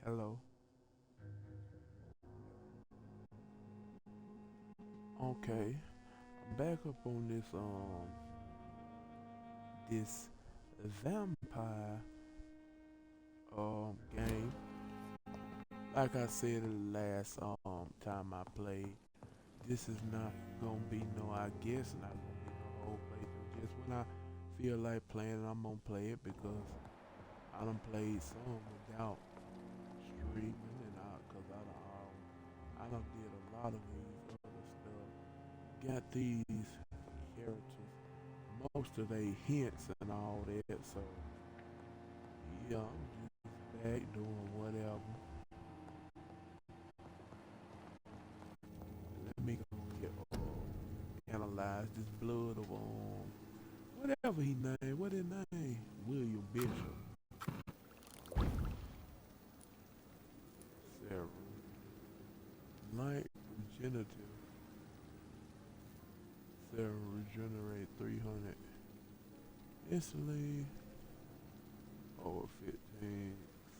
Hello. Okay. I'm back up on this vampire game. Like I said the last time I played, this is not gonna be no I guess not gonna be no whole playthrough. Just when I feel like playing it, I'm gonna play it because I done played some without streaming and I done did a lot of these other stuff. Got these characters, most of they hints and all that. So yeah, I'm just back doing whatever. Let me go get analyze this blood of whatever he name. What his name? William Bishop. Sarah. Light regenerative. Sarah regenerate 300 instantly over 15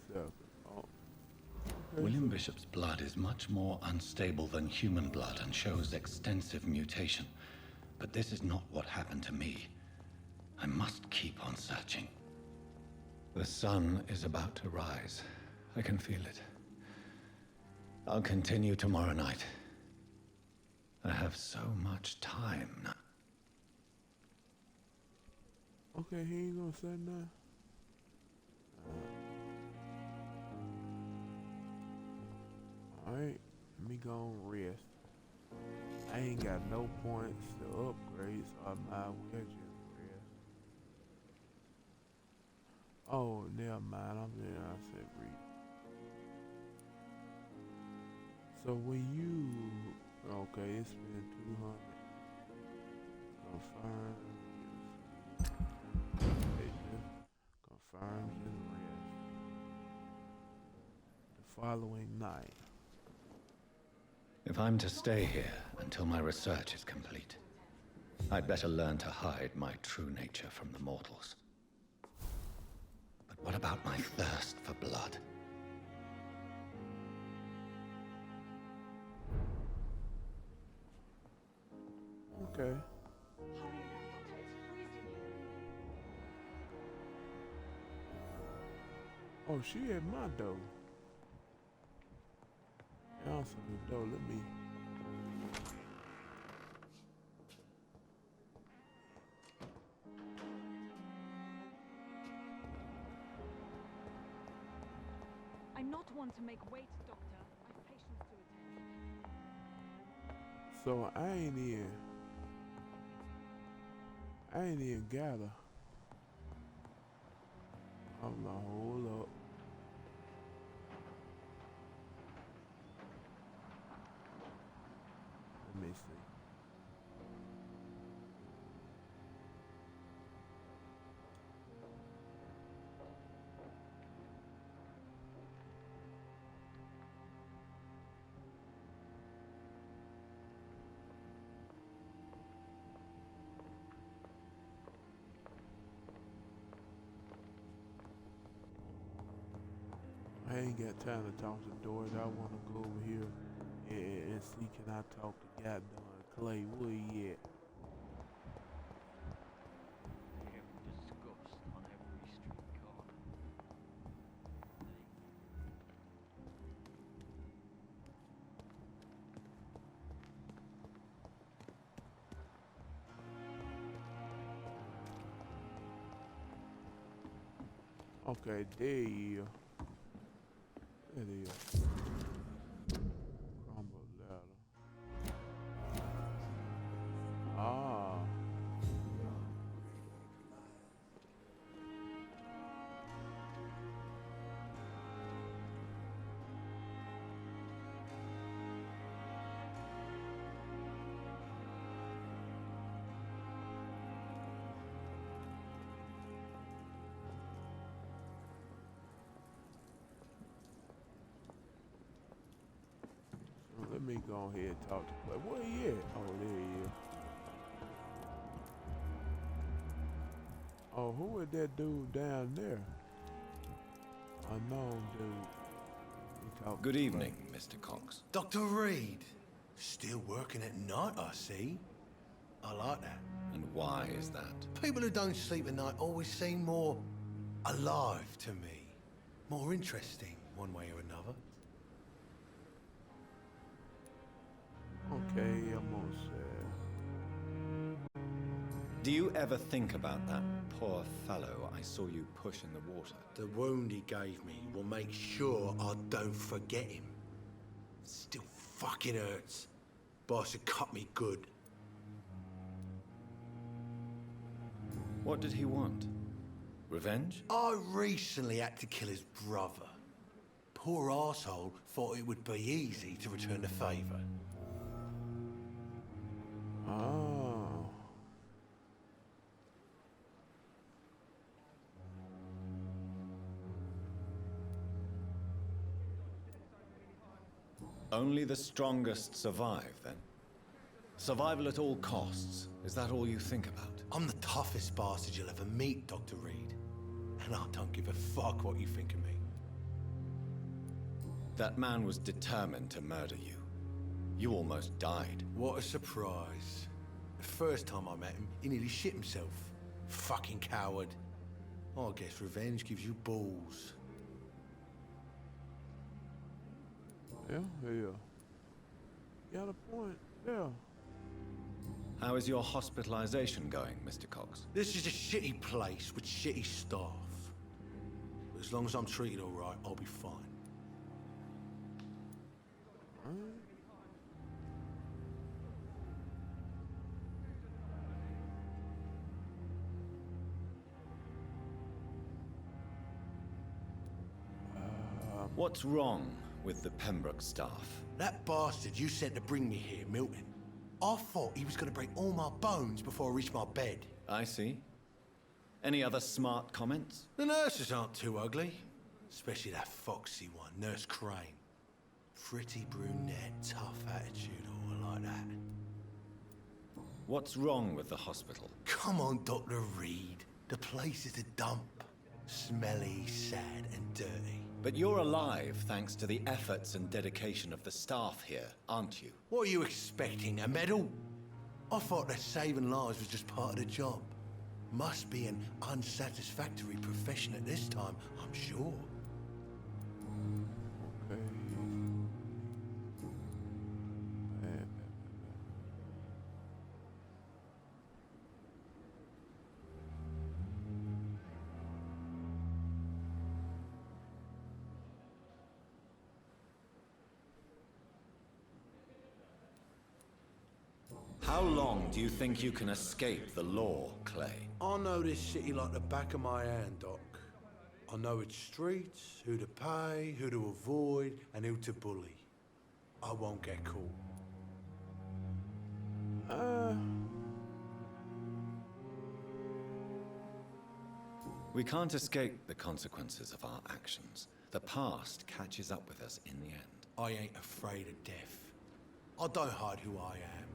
seconds. Oh, okay, William so Bishop's blood is much more unstable than human blood and shows extensive mutation. But this is not what happened to me. I must keep on searching. The sun is about to rise. I can feel it. I'll continue tomorrow night. I have so much time now. okay, he ain't gonna say nothing. Alright, let me go and rest. I ain't got no points to upgrade, so I might as well just rest. Oh, never mind. I said read. So when you okay, it's been 200. Confirm. Okay, just confirm his rest. The following night. If I'm to stay here until my research is complete, I'd better learn to hide my true nature from the mortals. But what about my thirst for blood? Okay. Oh, she at my door. Answer the door. Let me. I'm not one to make wait, Doctor. I've patients to attend. So I ain't even got her. I'm gonna hold up. Let me see. I ain't got time to talk to Doris. I wanna go over here and see can I talk to goddamn Clay. Where he at? Discussed on every street corner. Okay, there you. There it is. Crumble ladder. Ah. Let me go ahead and talk to Clay. Where he at? Oh, there he is. Oh, who is that dude down there? Unknown dude. talk. Good evening, Mr. Cox. Dr. Reed. Still working at night, I see. I like that. And why is that? People who don't sleep at night always seem more alive to me. More interesting, one way or another. Okay, I'm all set. Do you ever think about that poor fellow I saw you push in the water? The wound he gave me will make sure I don't forget him. Still fucking hurts. Boss had cut me good. What did he want? Revenge? I recently had to kill his brother. Poor arsehole thought it would be easy to return the favor. Oh. Only the strongest survive, then? Survival at all costs. Is that all you think about? I'm the toughest bastard you'll ever meet, Dr. Reed. And I don't give a fuck what you think of me. That man was determined to murder you. You almost died. What a surprise. The first time I met him, he nearly shit himself. Fucking coward. I guess revenge gives you balls. Yeah. You got a point. Yeah. How is your hospitalization going, Mr. Cox? This is a shitty place with shitty staff. But as long as I'm treated all right, I'll be fine. What's wrong with the Pembroke staff? That bastard you sent to bring me here, Milton. I thought he was going to break all my bones before I reached my bed. I see. Any other smart comments? The nurses aren't too ugly. Especially that foxy one, Nurse Crane. Pretty brunette, tough attitude, all like that. What's wrong with the hospital? Come on, Dr. Reed. The place is a dump. Smelly, sad, and dirty. But you're alive thanks to the efforts and dedication of the staff here, aren't you? What are you expecting, a medal? I thought that saving lives was just part of the job. Must be an unsatisfactory profession at this time, I'm sure. Okay. How long do you think you can escape the law, Clay? I know this city like the back of my hand, Doc. I know its streets, who to pay, who to avoid, and who to bully. I won't get caught. We can't escape the consequences of our actions. The past catches up with us in the end. I ain't afraid of death. I don't hide who I am.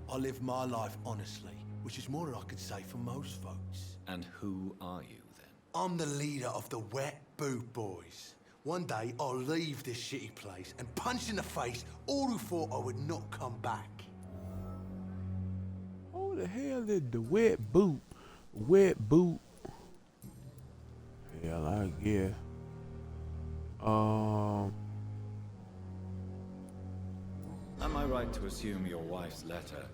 I live my life honestly, which is more than I could say for most folks. And who are you, then? I'm the leader of the Wet Boot Boys. One day, I'll leave this shitty place and punch in the face all who thought I would not come back. Who the hell is the wet boot? Wet boot. Hell, I guess. Am I right to assume your wife's letter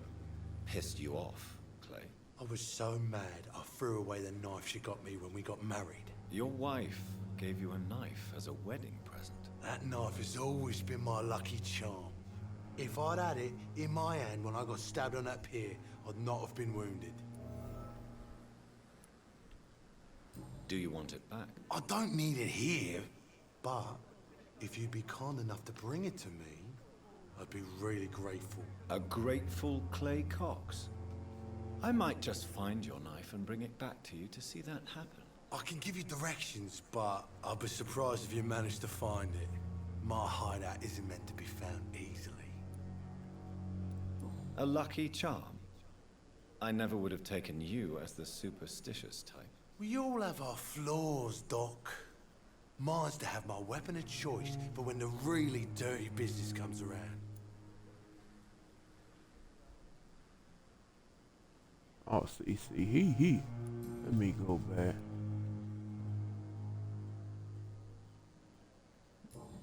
pissed you off, Clay? I was so mad, I threw away the knife she got me when we got married. Your wife gave you a knife as a wedding present. That knife has always been my lucky charm. If I'd had it in my hand when I got stabbed on that pier, I'd not have been wounded. Do you want it back? I don't need it here, but if you'd be kind enough to bring it to me, I'd be really grateful. A grateful Clay Cox? I might just find your knife and bring it back to you to see that happen. I can give you directions, but I'll be surprised if you manage to find it. My hideout isn't meant to be found easily. A lucky charm? I never would have taken you as the superstitious type. We all have our flaws, Doc. Mine's to have my weapon of choice for when the really dirty business comes around. Oh, see, he. Let me go back.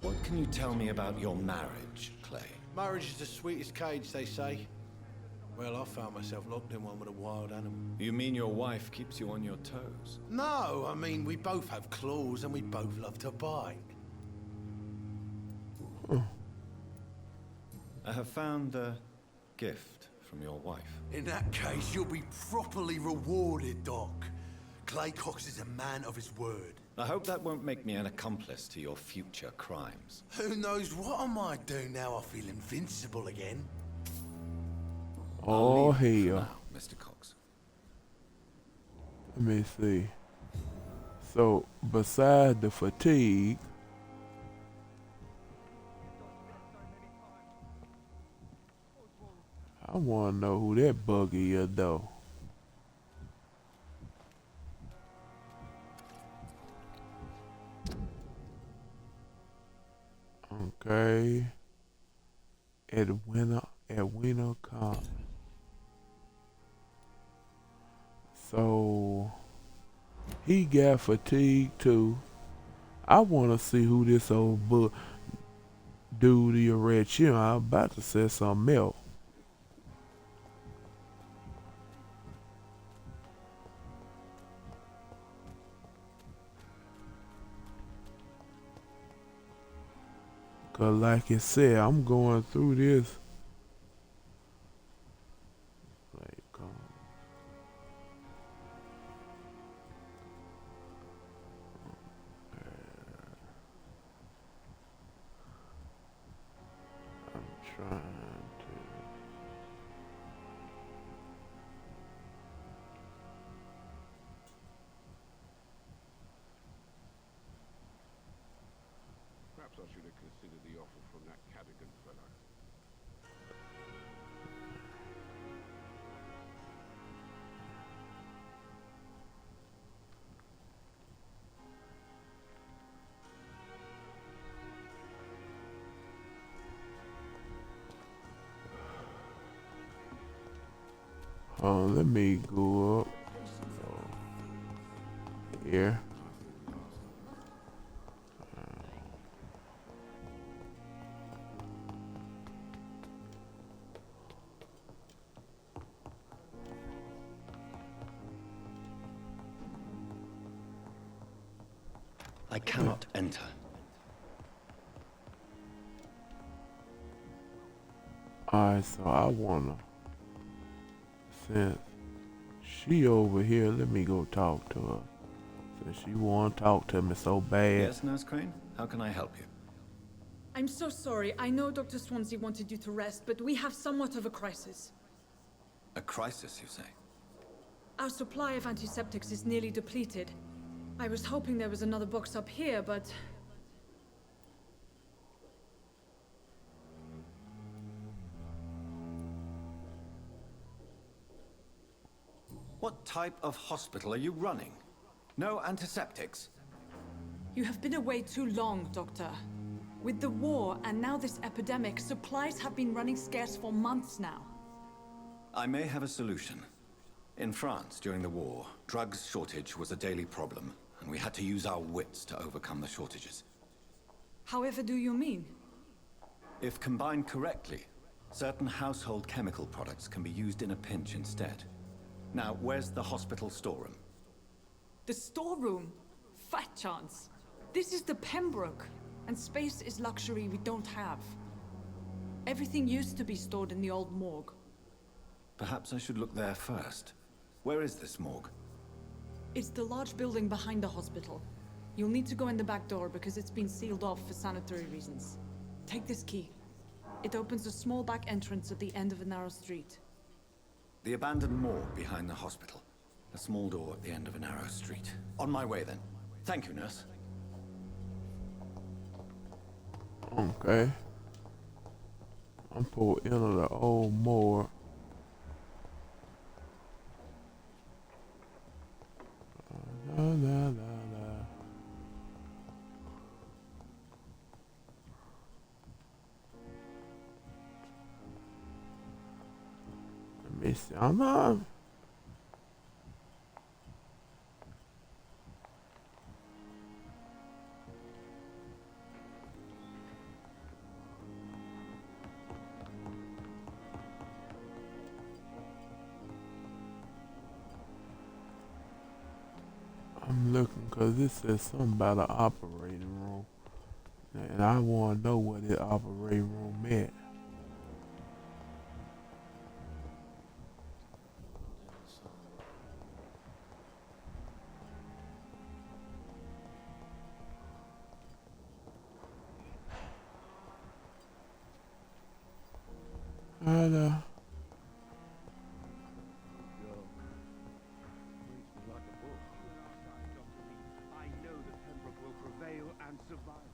What can you tell me about your marriage, Clay? Marriage is the sweetest cage, they say. Well, I found myself locked in one with a wild animal. You mean your wife keeps you on your toes? No, I mean, we both have claws and we both love to bite. I have found a gift from your wife. In that case, you'll be properly rewarded, Doc. Clay Cox is a man of his word. I hope that won't make me an accomplice to your future crimes. Who knows what I might do now I feel invincible again. Oh, I'll leave you for hell. now, Mr. Cox. Let me see. So, beside the fatigue, I want to know who that buggy is, though. Okay. Edwina Khan. So he got fatigue too. I want to see who this old dude the red chin. I'm about to say something else. Cause like I said, I'm going through this. Like, I'm trying to. Perhaps I should have considered the offer from that Cadogan fellow. Let me go up here. I cannot enter. Alright, so I wanna, since she over here, let me go talk to her. Since she wanna talk to me so bad. Yes, Nurse Crane? How can I help you? I'm so sorry. I know Dr. Swansea wanted you to rest, but we have somewhat of a crisis. A crisis, you say? Our supply of antiseptics is nearly depleted. I was hoping there was another box up here, but... What type of hospital are you running? No antiseptics? You have been away too long, Doctor. With the war and now this epidemic, supplies have been running scarce for months now. I may have a solution. In France, during the war, drugs shortage was a daily problem, and we had to use our wits to overcome the shortages. However do you mean? If combined correctly, certain household chemical products can be used in a pinch instead. Now, where's the hospital storeroom? The storeroom? Fat chance. This is the Pembroke, and space is luxury we don't have. Everything used to be stored in the old morgue. Perhaps I should look there first. Where is this morgue? It's the large building behind the hospital. You'll need to go in the back door because it's been sealed off for sanitary reasons. Take this key. It opens a small back entrance at the end of a narrow street. The abandoned morgue behind the hospital. A small door at the end of a narrow street. On my way then. Thank you, nurse. Okay. I'm pulled into the old morgue. La, la, la, la. see. I'm not. I'm looking because it says something about an operating room. And I want to know where the operating room at. Hello. Like a book. You and our side, Dr. Reed. I know that Pembroke will prevail and survive.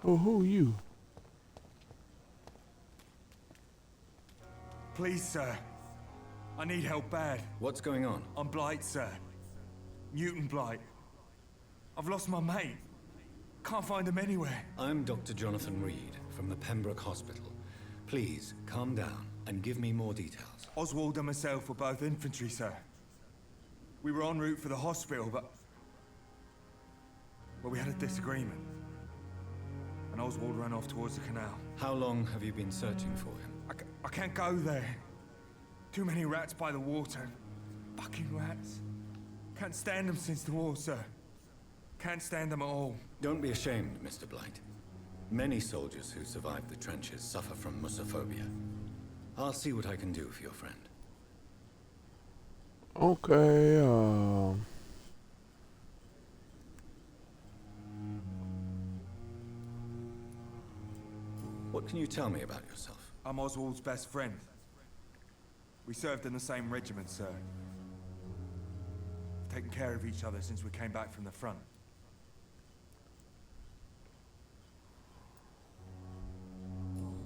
Oh, who you? Please, sir. I need help bad. What's going on? I'm Blight, sir. Newton Blight. I've lost my mate. Can't find him anywhere. I'm Dr. Jonathan Reed from the Pembroke Hospital. Please, calm down and give me more details. Oswald and myself were both infantry, sir. We were en route for the hospital, but... well, we had a disagreement. And Oswald ran off towards the canal. How long have you been searching for him? I can't go there. Too many rats by the water. Fucking rats. Can't stand them since the war, sir. Can't stand them at all. Don't be ashamed, Mr. Blight. Many soldiers who survived the trenches suffer from musophobia. I'll see what I can do for your friend. Okay, What can you tell me about yourself? I'm Oswald's best friend. We served in the same regiment, sir. We've taken care of each other since we came back from the front.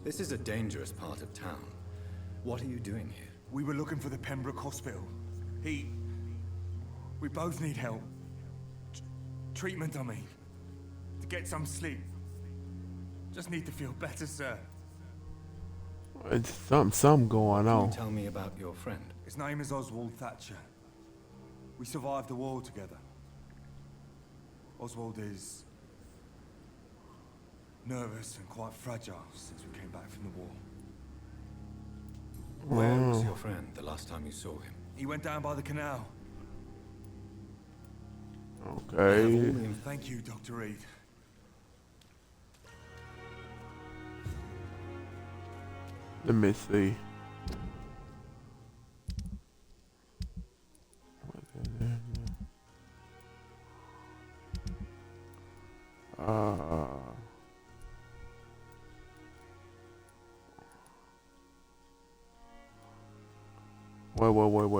This is a dangerous part of town. What are you doing here? We were looking for the Pembroke Hospital. We both need help. Treatment, I mean. To get some sleep. Just need to feel better, sir. it's something going Can you on. tell me about your friend? His name is Oswald Thatcher. We survived the war together. Oswald is... nervous and quite fragile since we came back from the war. Where was your friend the last time you saw him? He went down by the canal. Okay. Thank you, Dr. Reed. Let me see.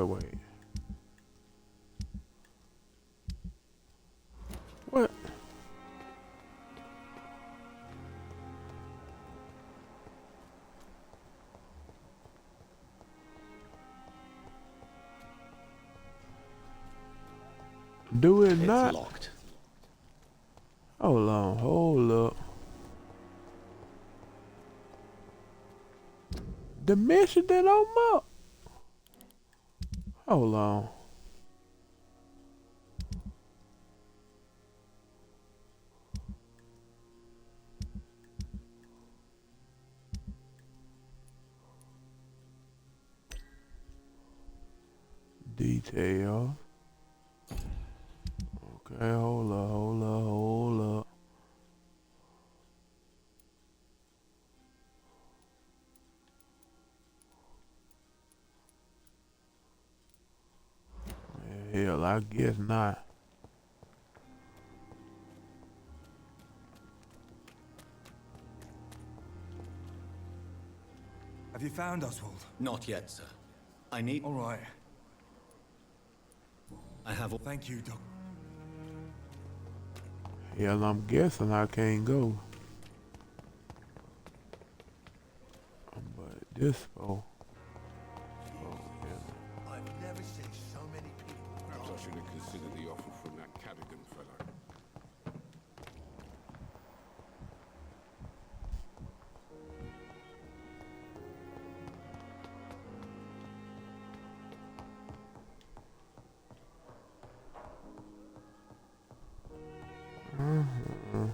Wait. What? Do it not? Locked. Hold on, hold up. The mission that I'm up. Hold on. Detail. Okay, hold up. Hell, I guess not. Have you found Oswald? Not yet, sir. I need... All right. I have... Thank you, Doc. Hell, I'm guessing I can't go. this for? Oh, I've never seen so many people. Perhaps I should have considered the offer from that Cadigan fellow. yeah.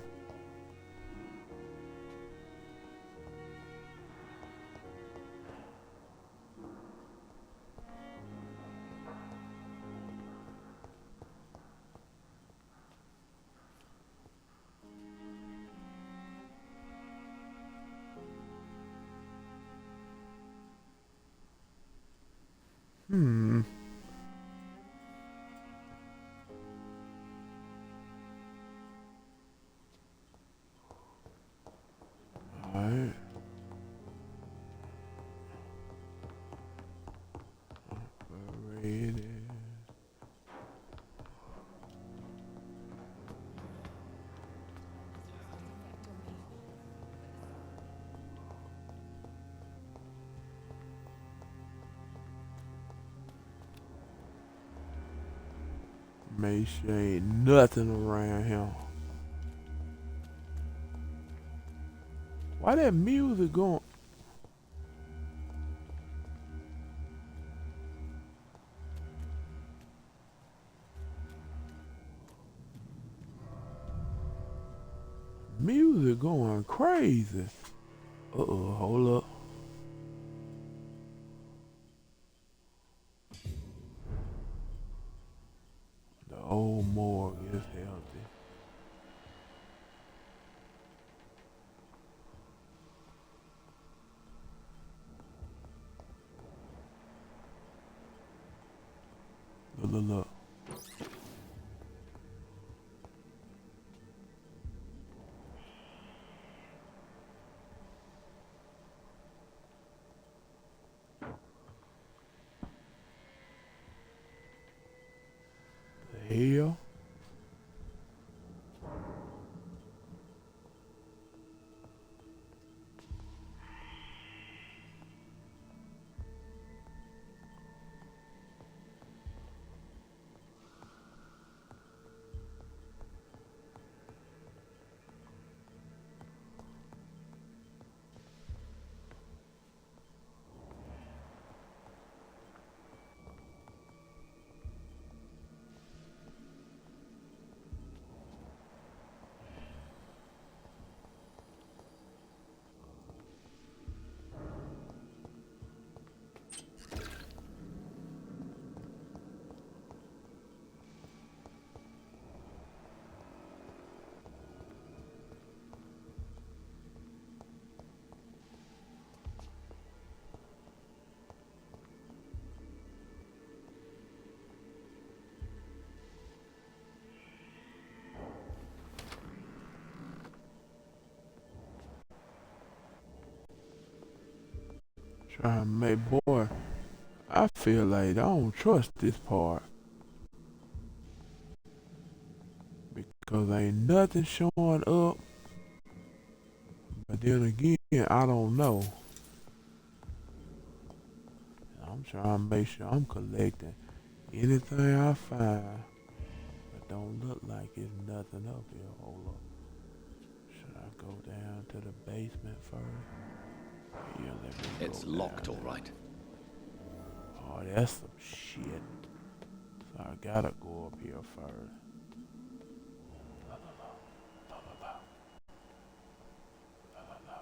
Hmm. Alright. Operated. Make sure ain't nothing around here. Why that music going? Music going crazy. Uh-oh, hold up. The old morgue is healthy. Look. The hell? Trying to make boy. I feel like I don't trust this part because ain't nothing showing up. But then again, I don't know. I'm trying to make sure I'm collecting anything I find. But don't look like it's nothing up here. Hold up. Should I go down to the basement first? Yeah, let me go It's locked, down. all right. Oh, that's some shit. So I gotta go up here first. La, la, la. La, la, la. La, la, la.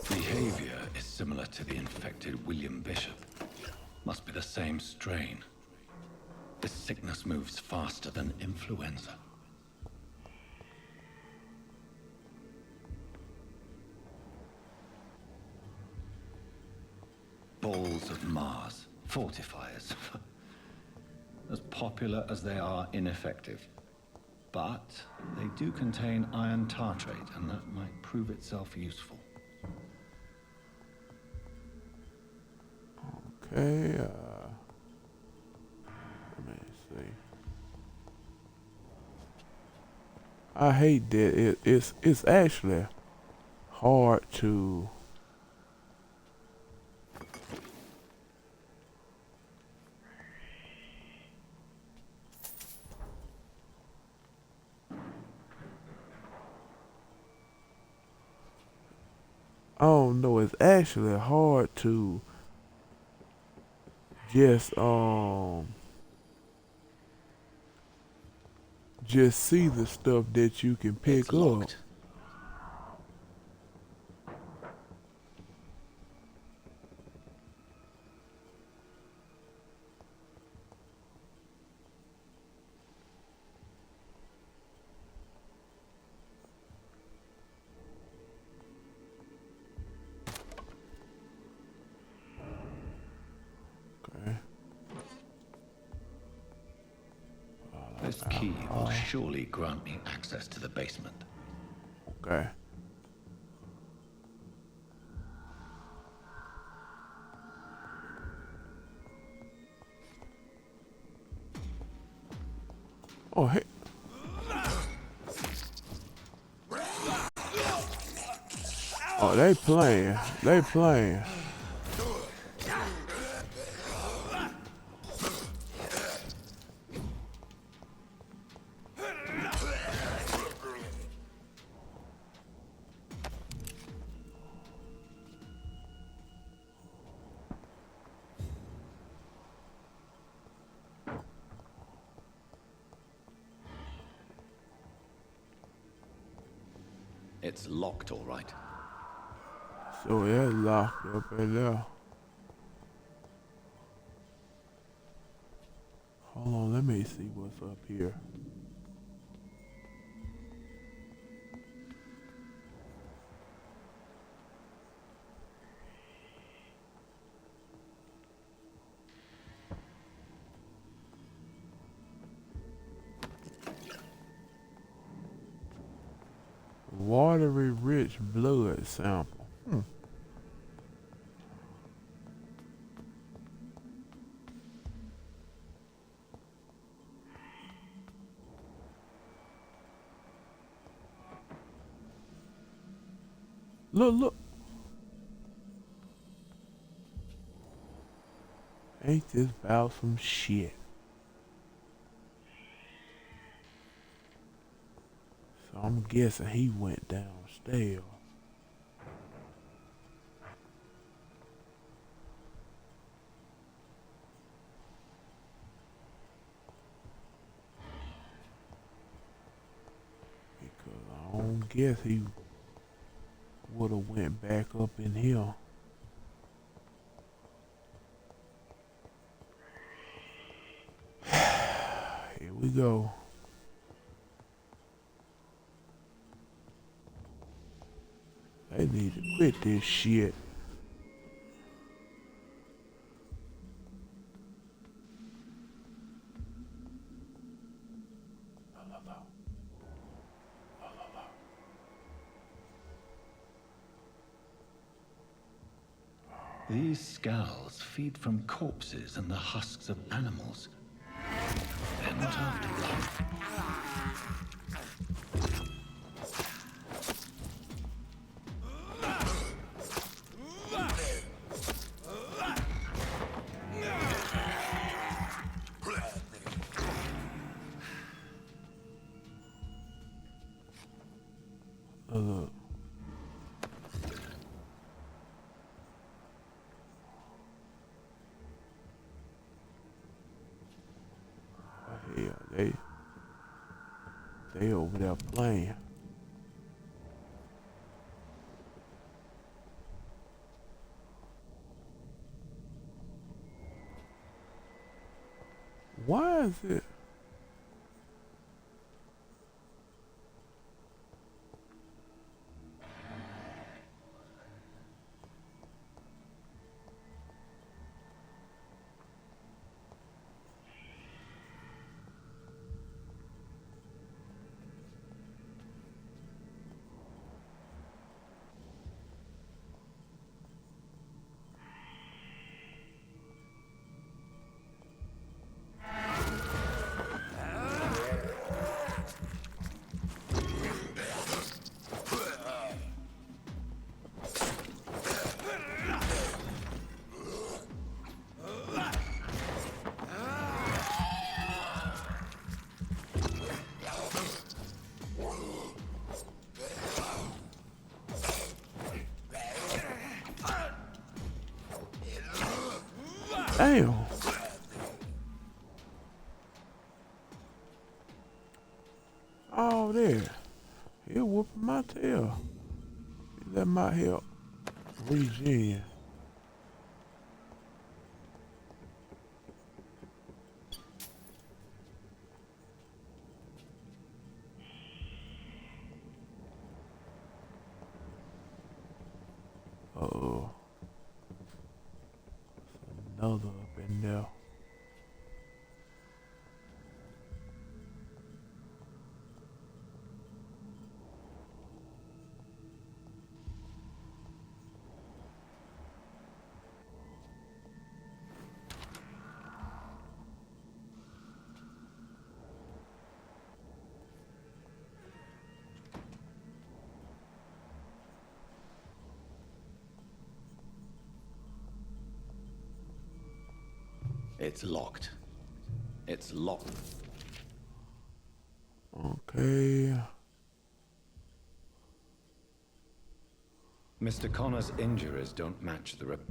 Behavior is similar to the infected William Bishop. Must be the same strain. This sickness moves faster than influenza. Balls of Mars, fortifiers. As popular as they are ineffective. but they do contain iron tartrate, and that might prove itself useful. Okay, let me see. I hate that it's actually hard to I don't know, it's actually hard to just just see the stuff that you can pick It's up. locked. Okay. This key will surely grant me access to the basement. Okay. Oh, hey. Oh, they playing. They playing. It's locked, all right. So it's locked up in there. Hold on, let me see what's up here. Watery rich blood sample. Look, look. Ain't this about some shit? So I'm guessing he went downstairs. Because I don't guess he would have went back up in here. Here we go. They need to quit this shit. These skulls feed from corpses and the husks of animals. They're not after blood. Look. Yeah, they over there playing. Why is it? Damn. Oh, there. He'll whoop my tail. Let my help regen. Uh-oh. Another up in there. It's locked. It's locked. Okay. Mr. Connor's injuries don't match the report.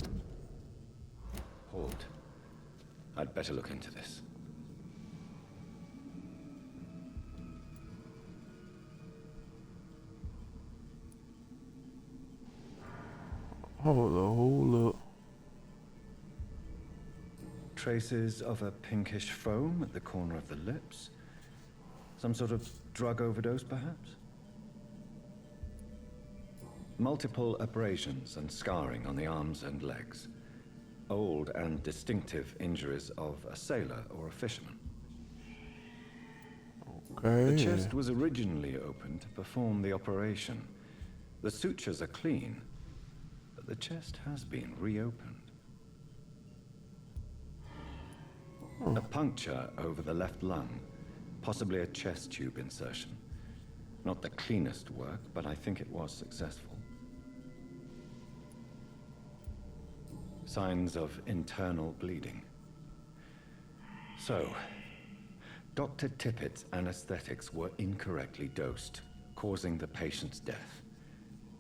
I'd better look into this. Hold up. Traces of a pinkish foam at the corner of the lips. Some sort of drug overdose, perhaps? Multiple abrasions and scarring on the arms and legs. Old and distinctive injuries of a sailor or a fisherman. Okay. The chest was originally opened to perform the operation. The sutures are clean, but the chest has been reopened. A puncture over the left lung, possibly a chest tube insertion. Not the cleanest work, but I think it was successful. Signs of internal bleeding. So, Dr. Tippett's anesthetics were incorrectly dosed, causing the patient's death.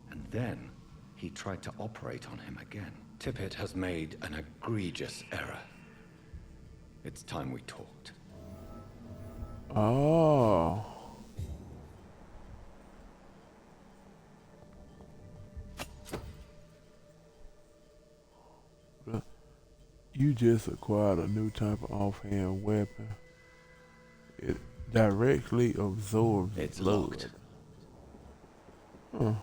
And then, he tried to operate on him again. Tippett has made an egregious error. It's time we talked. Oh. You just acquired a new type of offhand weapon. It directly absorbs It's blood. locked. Huh.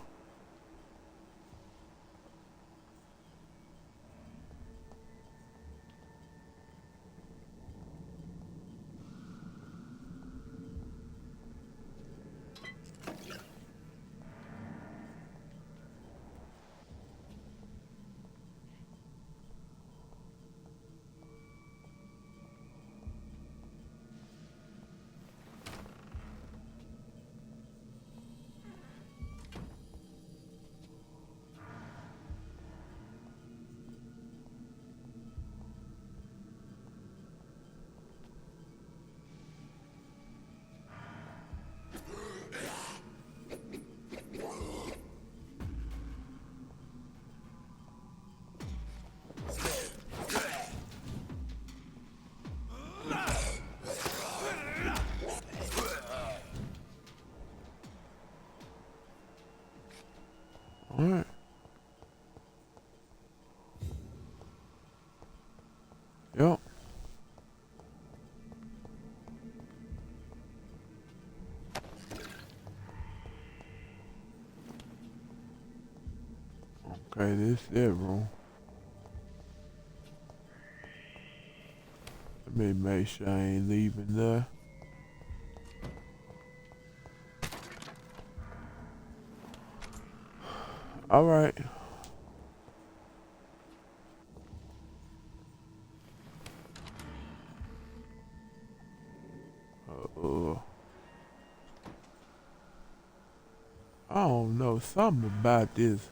Alright. Yep. Okay, this is it, bro. Let me make sure I ain't leaving there. All right. I don't know, something about this.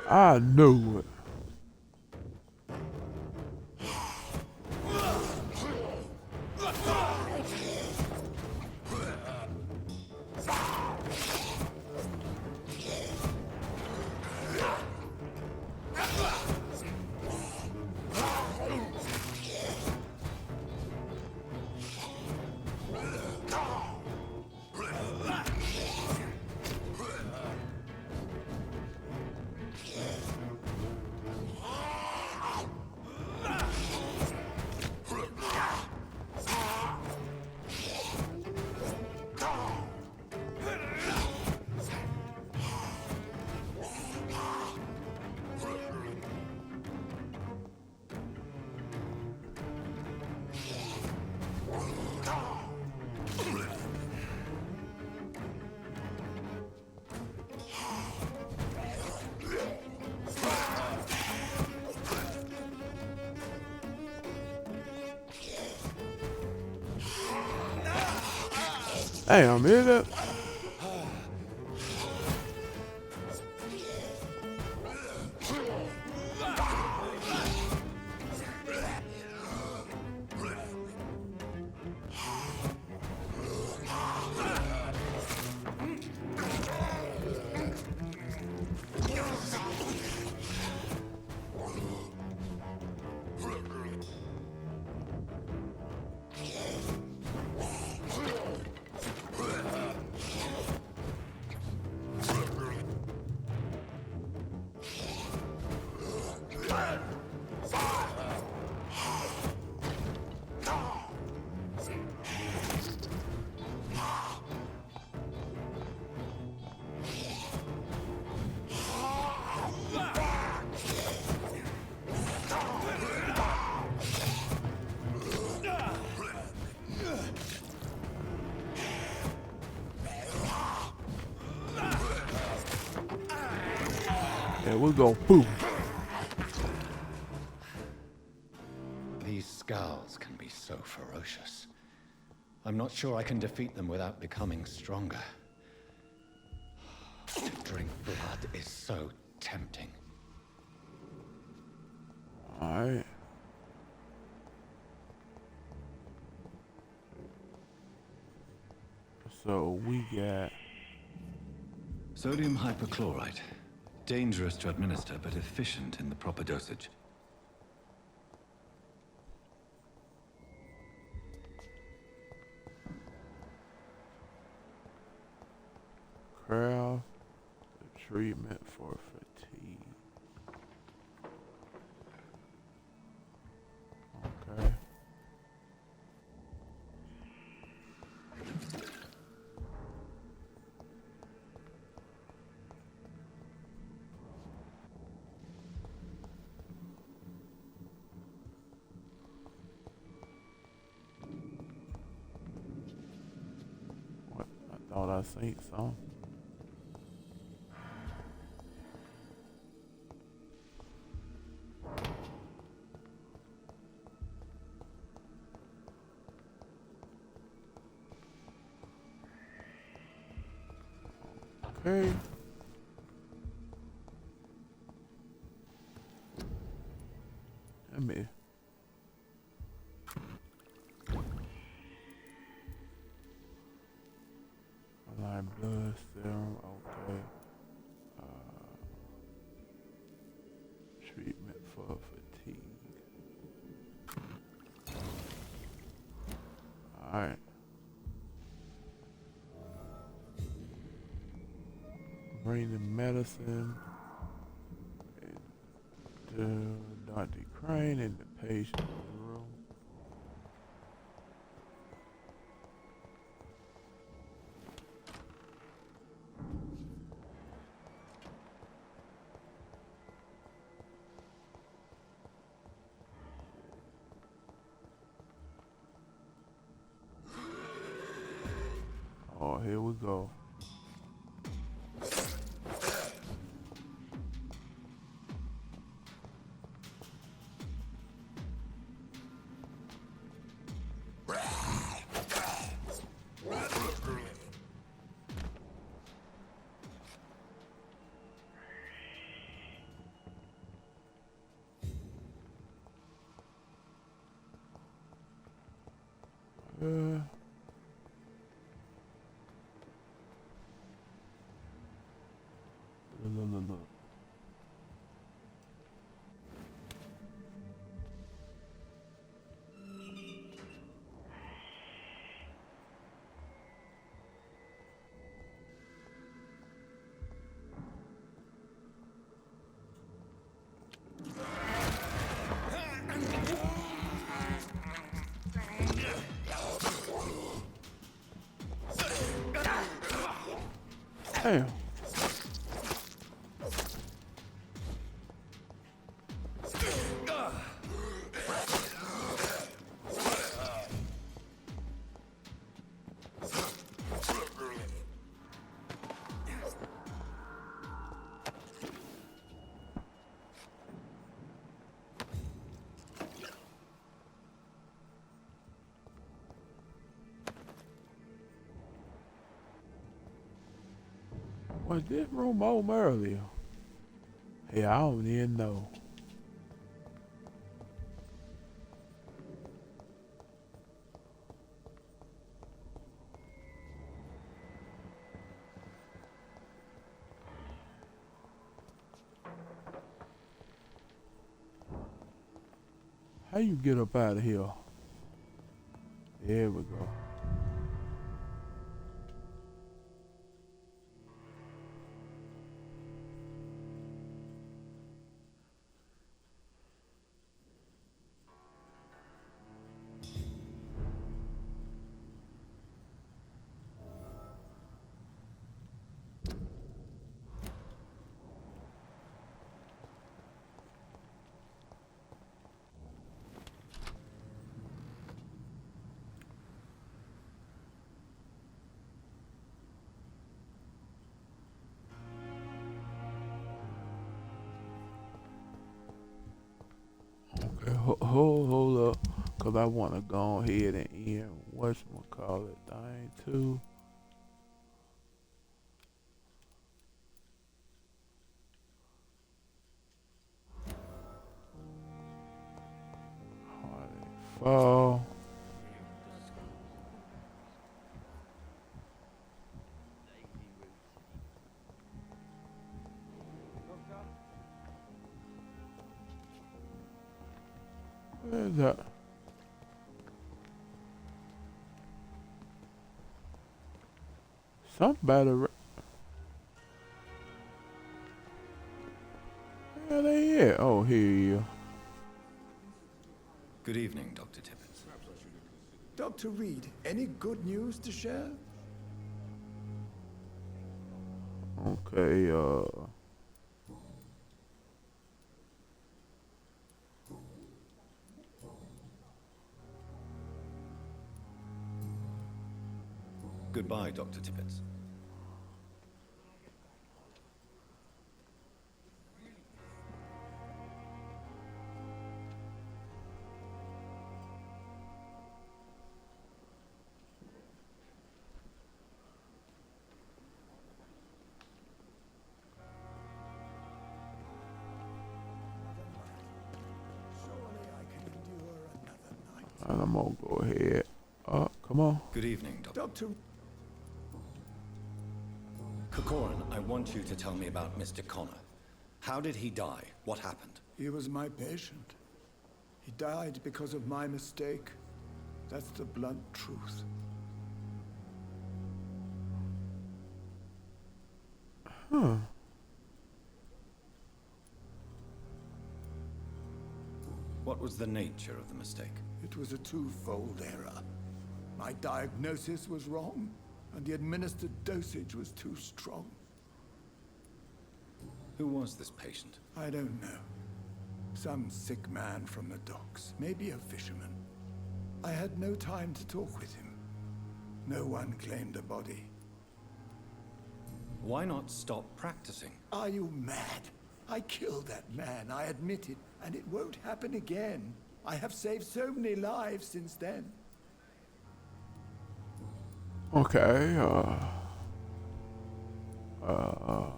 I knew it. Damn, is it? Yeah, we'll go boom. These scowls can be so ferocious. I'm not sure I can defeat them without becoming stronger. To drink blood is so tempting. Alright. So we got Sodium hypochlorite. Dangerous to administer, but efficient in the proper dosage. craft a treatment for fatigue. Okay. What? I thought I seen some. Okay. Let me. Align blood serum. Okay. Treatment for fatigue. All right. Bring the medicine to Dr. Crane in the patient room. Oh, here we go. Uh, look. Damn. Was this room open earlier? Yeah, I don't even know. How you get up out of here? There we go. Okay, hold up, cause I wanna go ahead and end whatchamacallit thing too. Fall. Where's that? Somebody. Where they at? Oh, here you. Good evening, Dr. Tippett. Dr. Reed, any good news to share? Okay, Goodbye, Dr. Tippett. Surely I can endure another night. and I'm gonna go ahead. Come on. Good evening, Dr. Dr. Corcoran, I want you to tell me about Mr. Connor. How did he die? What happened? He was my patient. He died because of my mistake. That's the blunt truth. Huh. What was the nature of the mistake? It was a twofold error. My diagnosis was wrong, and the administered dosage was too strong. Who was this patient? I don't know. Some sick man from the docks, maybe a fisherman. I had no time to talk with him. No one claimed a body. Why not stop practicing? Are you mad? I killed that man, I admit it, and it won't happen again. I have saved so many lives since then. Okay.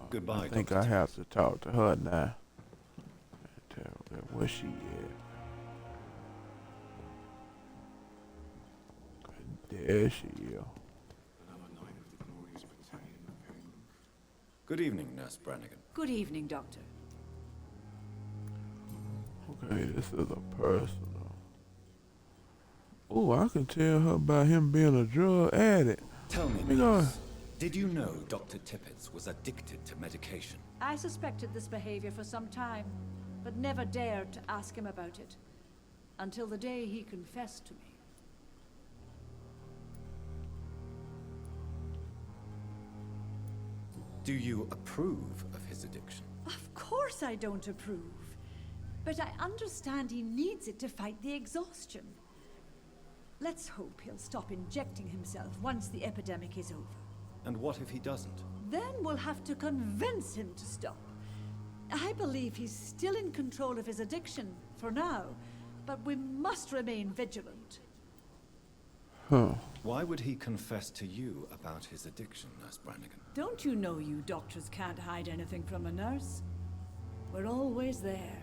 Goodbye, I think Dr. I have to talk to her now. Tell her where she at. There she is. Good evening, Nurse Brannigan. Good evening, Doctor. Okay, this is a personal. Oh, I can tell her about him being a drug addict. Tell me, You know- Nurse, did you know Dr. Tippett was addicted to medication? I suspected this behavior for some time, but never dared to ask him about it. Until the day he confessed to me. Do you approve of his addiction? Of course I don't approve. But I understand he needs it to fight the exhaustion. Let's hope he'll stop injecting himself once the epidemic is over. And what if he doesn't? Then we'll have to convince him to stop. I believe he's still in control of his addiction, for now, but we must remain vigilant. Huh. Why would he confess to you about his addiction, Nurse Brannigan? Don't you know you doctors can't hide anything from a nurse? We're always there,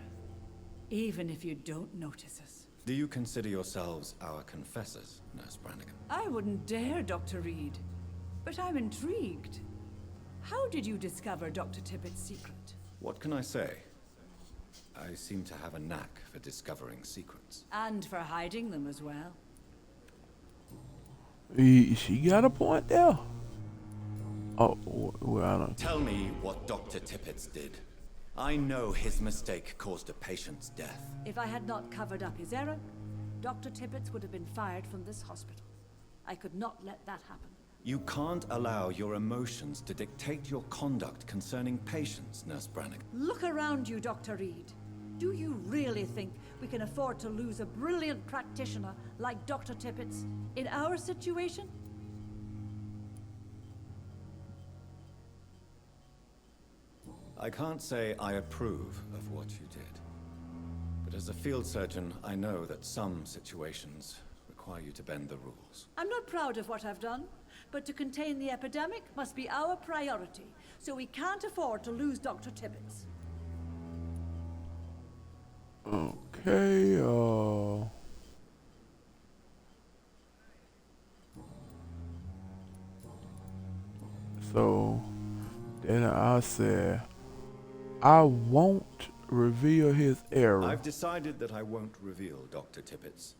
even if you don't notice us. Do you consider yourselves our confessors, Nurse Brannigan? I wouldn't dare, Dr. Reed. But I'm intrigued. How did you discover Dr. Tippett's secret? What can I say? I seem to have a knack for discovering secrets. And for hiding them as well. She got a point there. Oh, well, I don't. Tell me what Dr. Tippett did. I know his mistake caused a patient's death. If I had not covered up his error, Dr. Tippett would have been fired from this hospital. I could not let that happen. You can't allow your emotions to dictate your conduct concerning patients, Nurse Brannigan. Look around you, Dr. Reed. Do you really think we can afford to lose a brilliant practitioner like Dr. Tippett's in our situation? I can't say I approve of what you did. But as a field surgeon, I know that some situations require you to bend the rules. I'm not proud of what I've done, but to contain the epidemic must be our priority, so we can't afford to lose Dr. Tippett's. Okay, so then I said, I won't reveal his error. I've decided that I won't reveal Dr. Tippett's,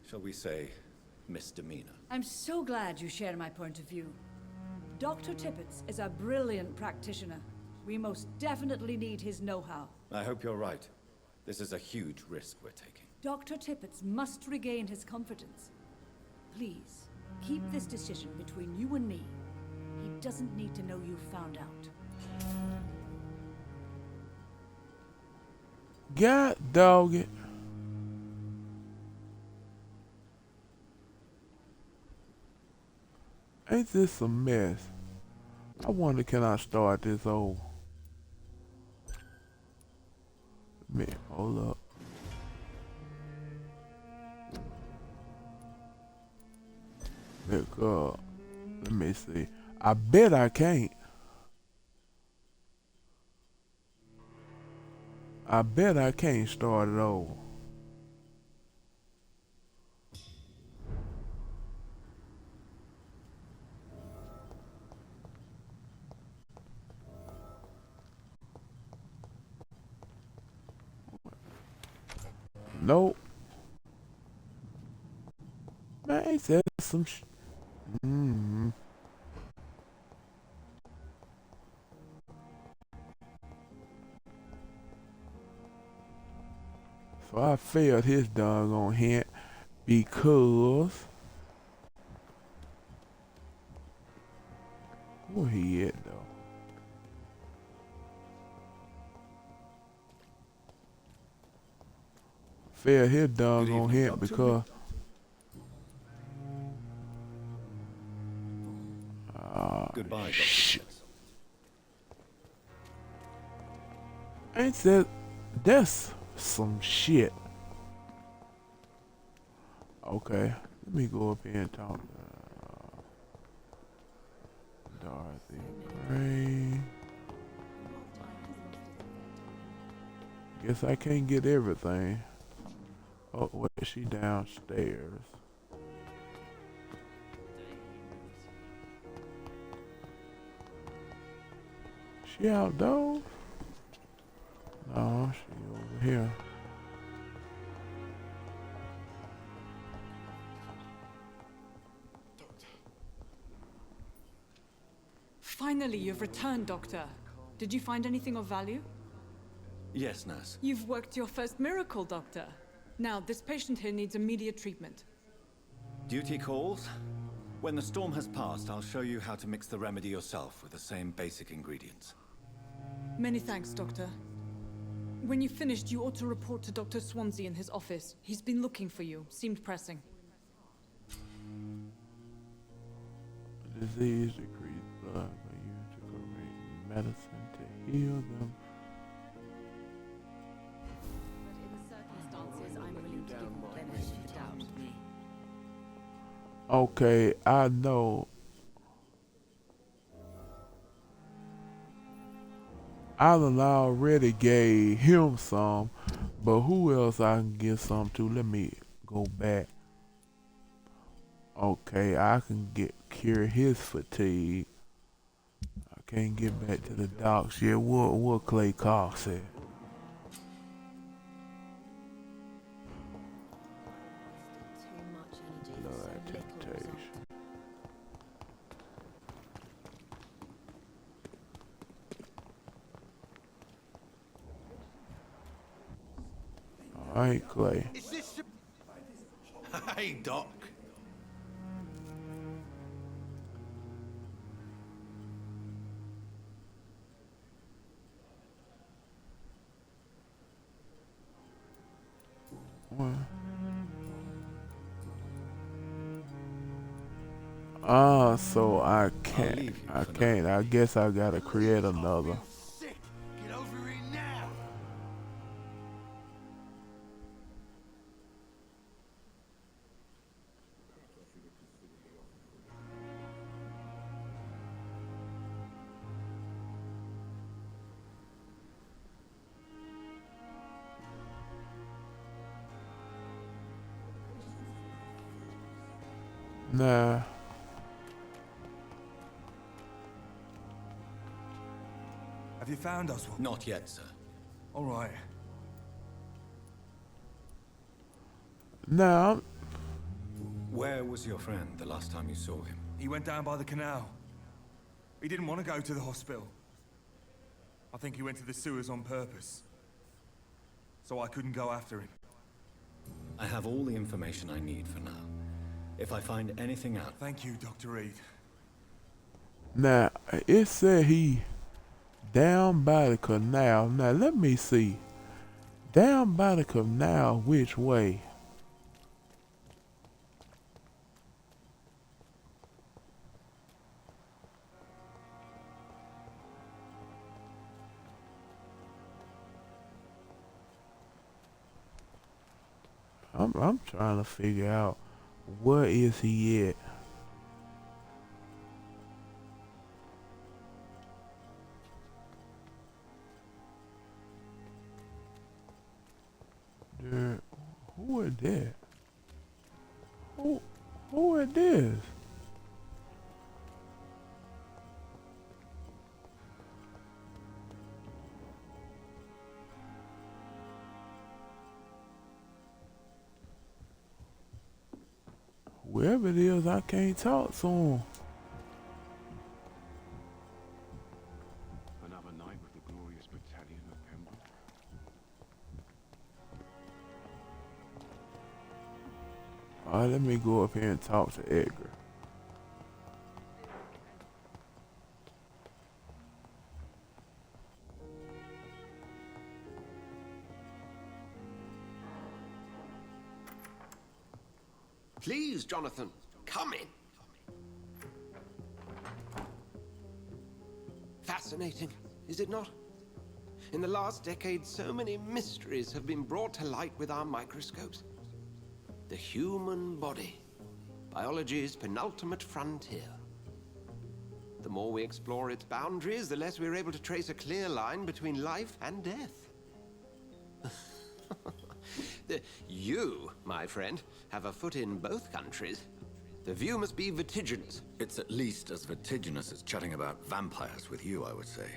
shall we say, misdemeanor. I'm so glad you share my point of view. Dr. Tippett's is a brilliant practitioner. We most definitely need his know-how. I hope you're right. This is a huge risk we're taking. Dr. Tippett's must regain his confidence. Please, keep this decision between you and me. He doesn't need to know you found out. God dog it. Ain't this a mess? I wonder, can I start this over? Man, hold up. Because, let me see. I bet I can't. I bet I can't start it over. Nope. Man, ain't that some So I failed his doggone hint because where he at though? Failed his doggone hint because Goodbye, Dr. shit. Tippett. Ain't that that's some shit. Okay, let me go up here and talk to Dorothy Gray. Guess I can't get everything. Oh, wait, she downstairs. She outdoors? No, she over here. Finally, you've returned, Doctor. Did you find anything of value? Yes, nurse. You've worked your first miracle, Doctor. Now, this patient here needs immediate treatment. Duty calls. When the storm has passed, I'll show you how to mix the remedy yourself with the same basic ingredients. Many thanks, Doctor. When you've finished, you ought to report to Dr. Swansea in his office. He's been looking for you. Seemed pressing. Disease decrease blood by used to correct medicine to heal them. But in the circumstances, I'm willing to give credit to doubt me. Okay, I know. I done already gave him some, but who else I can get some to? Let me go back. Okay, I can get cure his fatigue. I can't get back to the docks yet. What Clay Cox said. Too much energy for Blood so little temptation. result. Alright, Clay. Is this Hey, Doc. What? So I can't. leave you I for now. can't. I guess I gotta create another. Sick. Get over it now. Nah. Have you found Oswald? Not yet, sir. All right. Nah. Where was your friend the last time you saw him? He went down by the canal. He didn't want to go to the hospital. I think he went to the sewers on purpose. So I couldn't go after him. I have all the information I need for now. If I find anything out, Thank you, Dr. Reed. Now it said he down by the canal. Now let me see. Down by the canal, which way? I'm trying to figure out where is he at. There, who is that? Who is this? Whoever it is, I can't talk to him. Another night with the glorious battalion of Pembroke. Alright, let me go up here and talk to Edgar. Please, Jonathan, come in. Fascinating, is it not? In the last decade, so many mysteries have been brought to light with our microscopes. The human body, biology's penultimate frontier. The more we explore its boundaries, the less we're able to trace a clear line between life and death. You, my friend, have a foot in both countries. The view must be vertiginous. it's at least as vertiginous as chatting about vampires with you, I would say.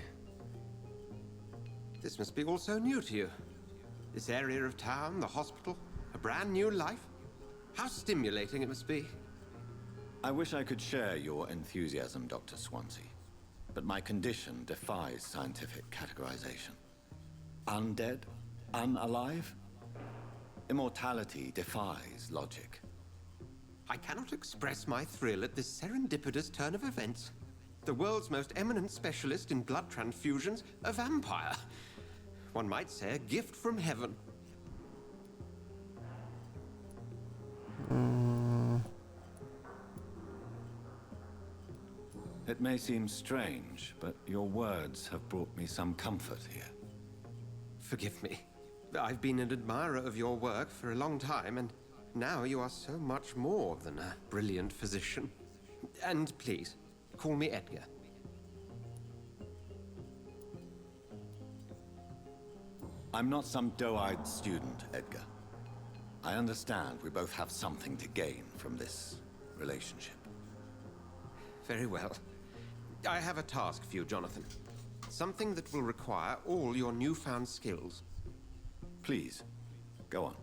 This must be all so new to you. This area of town, the hospital, a brand new life. How stimulating it must be. I wish I could share your enthusiasm, Dr. Swansea, but my condition defies scientific categorization. Undead? Unalive? Immortality defies logic. I cannot express my thrill at this serendipitous turn of events. The world's most eminent specialist in blood transfusions, a vampire. One might say a gift from heaven. It may seem strange, but your words have brought me some comfort here. Forgive me. I've been an admirer of your work for a long time, and Now you are so much more than a brilliant physician. And please, call me Edgar. I'm not some doe-eyed student, Edgar. I understand we both have something to gain from this relationship. Very well. I have a task for you, Jonathan. Something that will require all your newfound skills. Please, go on.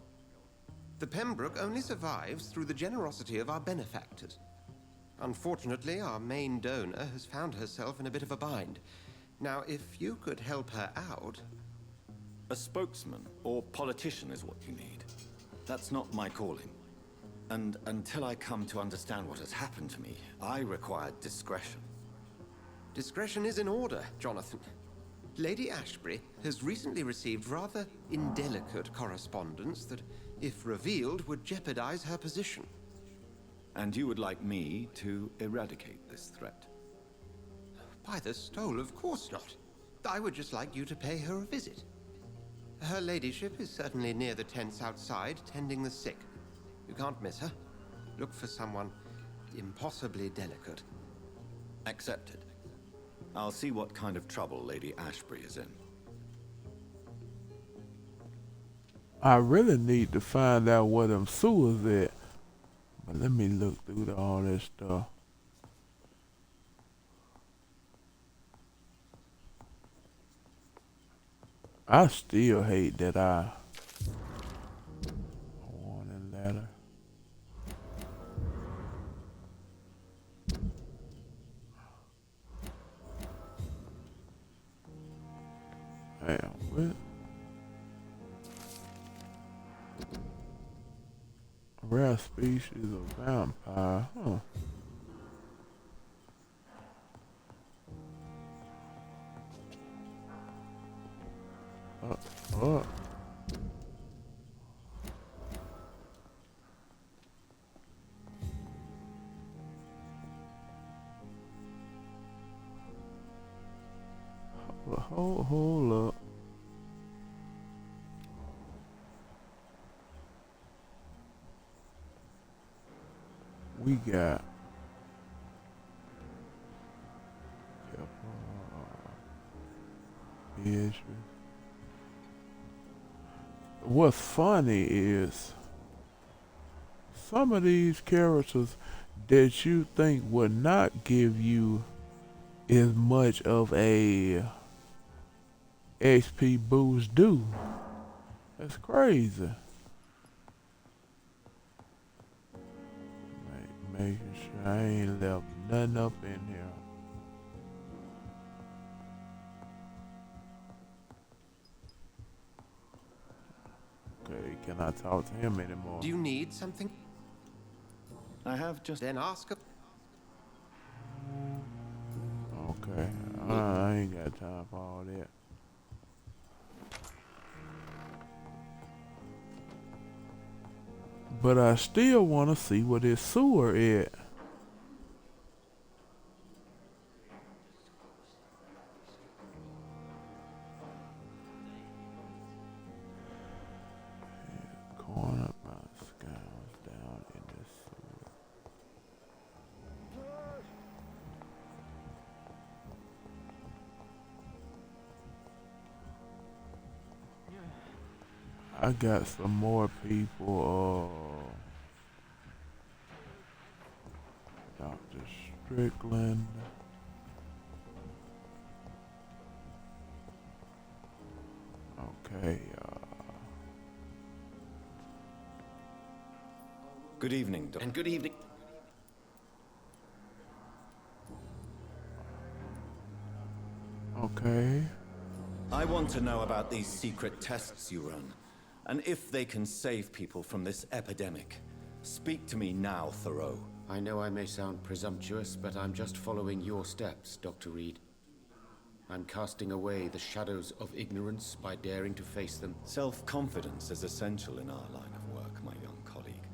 The Pembroke only survives through the generosity of our benefactors. Unfortunately, our main donor has found herself in a bit of a bind. Now, if you could help her out... A spokesman or politician is what you need. That's not my calling. And until I come to understand what has happened to me, I require discretion. Discretion is in order, Jonathan. Lady Ashbury has recently received rather indelicate correspondence that, if revealed, would jeopardize her position. And you would like me to eradicate this threat? By the stole, of course not. I would just like you to pay her a visit. Her ladyship is certainly near the tents outside, tending the sick. You can't miss her. Look for someone impossibly delicate. Accepted. I'll see what kind of trouble Lady Ashbury is in. I really need to find out where them sewers at. But let me look through all this stuff. I still hate that warning letter. Damn, what? A rare species of vampire, huh? Oh. Hold up. We got what's funny is some of these characters that you think would not give you as much of a XP boost do. That's crazy. Making sure I ain't left nothing up in here. Okay, can I talk to him anymore? Do you need something? I have just... Then ask her. Okay, I ain't got time for all that. But I still want to see what this sewer is. Corner by scales down in this sewer. I got some more people. Dr. Strickland. Okay. Good evening, Doctor. And good evening. Okay. I want to know about these secret tests you run, and if they can save people from this epidemic. Speak to me now, Thoreau. I know I may sound presumptuous, but I'm just following your steps, Dr. Reed. I'm casting away the shadows of ignorance by daring to face them. Self-confidence is essential in our line of work, my young colleague,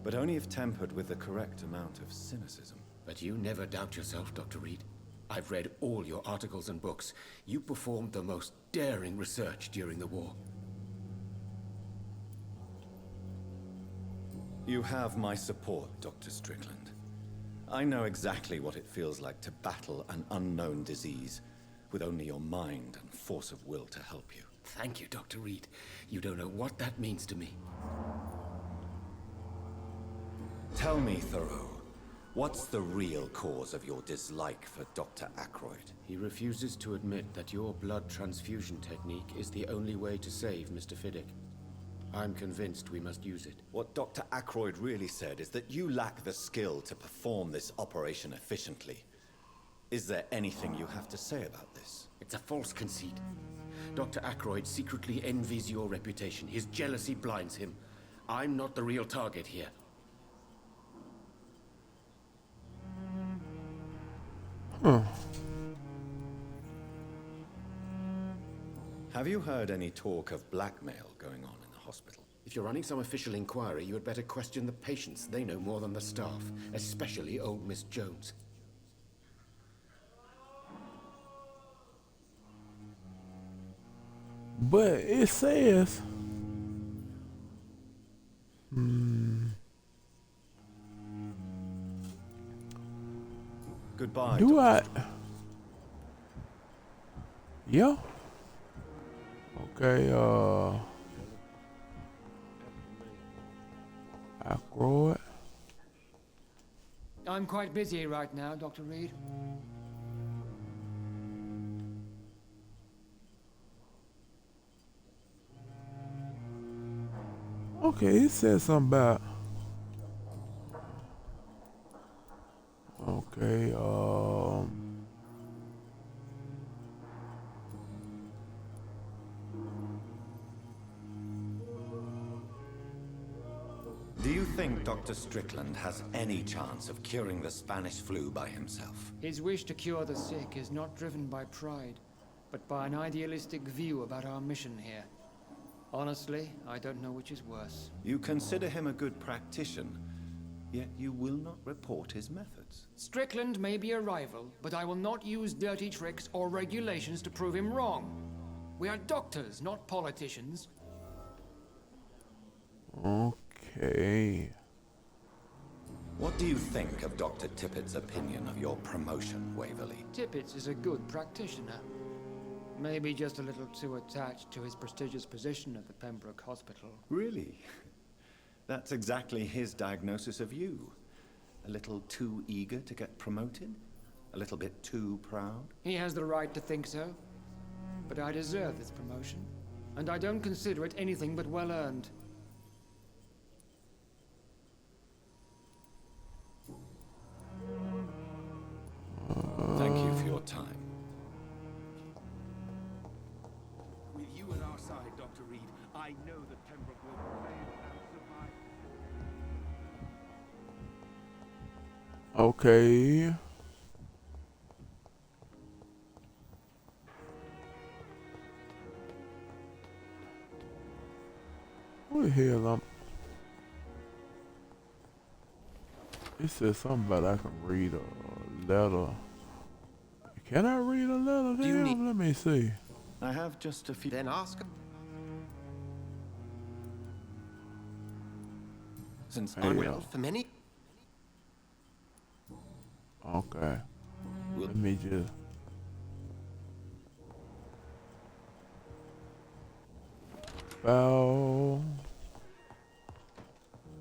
but only if tempered with the correct amount of cynicism. But you never doubt yourself, Dr. Reed. I've read all your articles and books. You performed the most daring research during the war. You have my support, Dr. Strickland. I know exactly what it feels like to battle an unknown disease with only your mind and force of will to help you. Thank you, Dr. Reed. You don't know what that means to me. Tell me, Thoreau, what's the real cause of your dislike for Dr. Ackroyd? He refuses to admit that your blood transfusion technique is the only way to save Mr. Fiddick. I'm convinced we must use it. What Dr. Ackroyd really said is that you lack the skill to perform this operation efficiently. Is there anything you have to say about this? It's a false conceit. Dr. Ackroyd secretly envies your reputation. His jealousy blinds him. I'm not the real target here. Have you heard any talk of blackmail going on in the hospital? If you're running some official inquiry, you had better question the patients. They know more than the staff, especially old Miss Jones. But it says, Goodbye. do I? Yeah. Okay, Ackroyd. I'm quite busy right now, Dr. Reed. Okay, it says something about. Okay, Do you think Dr. Strickland has any chance of curing the Spanish flu by himself? His wish to cure the sick is not driven by pride, but by an idealistic view about our mission here. Honestly, I don't know which is worse. You consider him a good practitioner, yet you will not report his methods. Strickland may be a rival, but I will not use dirty tricks or regulations to prove him wrong. We are doctors, not politicians. okay. What do you think of Dr. Tippett's opinion of your promotion, Waverly? Tippett is a good practitioner. Maybe just a little too attached to his prestigious position at the Pembroke Hospital. Really? That's exactly his diagnosis of you. A little too eager to get promoted? A little bit too proud? He has the right to think so. But I deserve this promotion, and I don't consider it anything but well-earned. Thank you for your time. With you on our side, Dr. Reed, I know that Pembroke will prevail and survive. Okay. What the hell? It says something about I can read a letter. Can I read a letter? Damn, let me see. I have just a few. Then ask. Since Hey, unwell for many. Okay. Let me just. Well.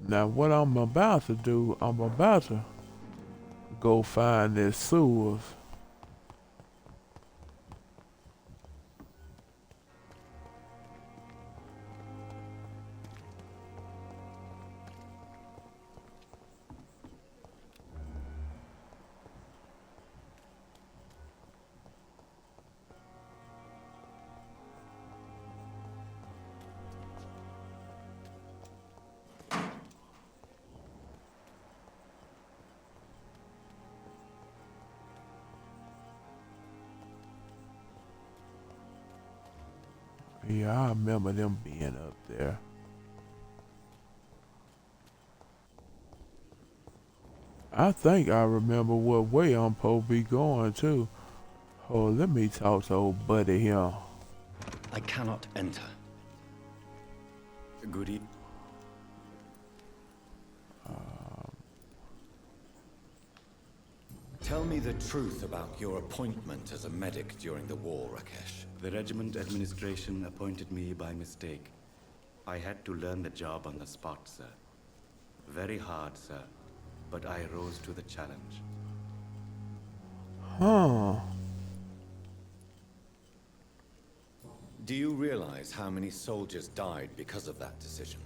Now what I'm about to do, I'm about to go find this sewers. Yeah, I remember them being up there. I think I remember what way I'm supposed to be going too. Oh, let me talk to old buddy here. I cannot enter. Good evening. Tell me the truth about your appointment as a medic during the war, Rakesh. The regiment administration appointed me by mistake. I had to learn the job on the spot, sir. Very hard, sir, but I rose to the challenge. Huh. Do you realize how many soldiers died because of that decision?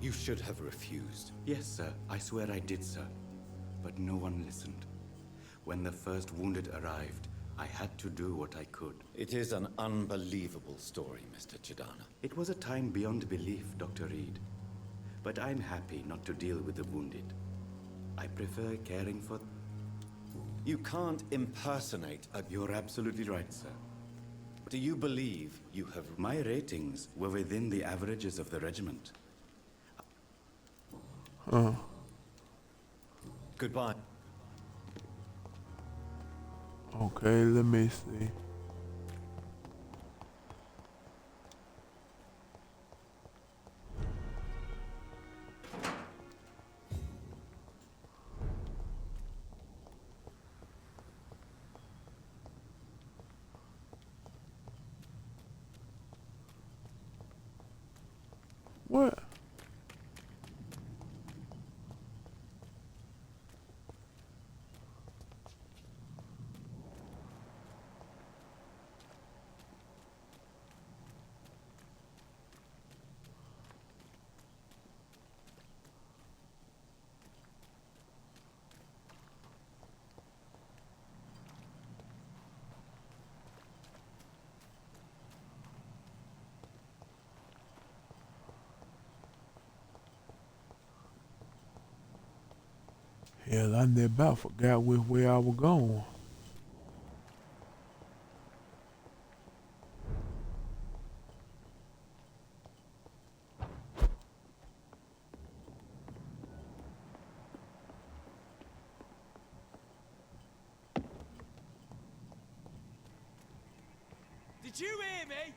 You should have refused. Yes, sir. I swear I did, sir. But no one listened. When the first wounded arrived, I had to do what I could. It is an unbelievable story, Mr. Chidana. It was a time beyond belief, Dr. Reed. But I'm happy not to deal with the wounded. I prefer caring for... You can't impersonate a... You're absolutely right, sir. Do you believe you have... My ratings were within the averages of the regiment. Goodbye. Okay, let me see. What? Hell, I never about forgot where I was going. Did you hear me?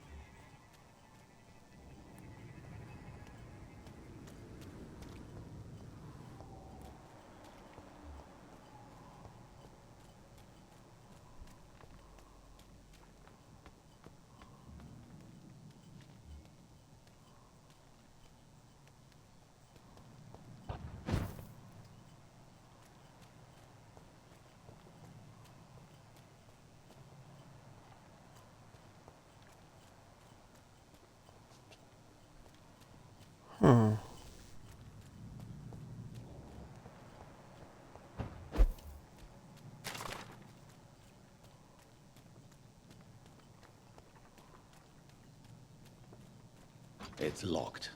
Huh. It's locked.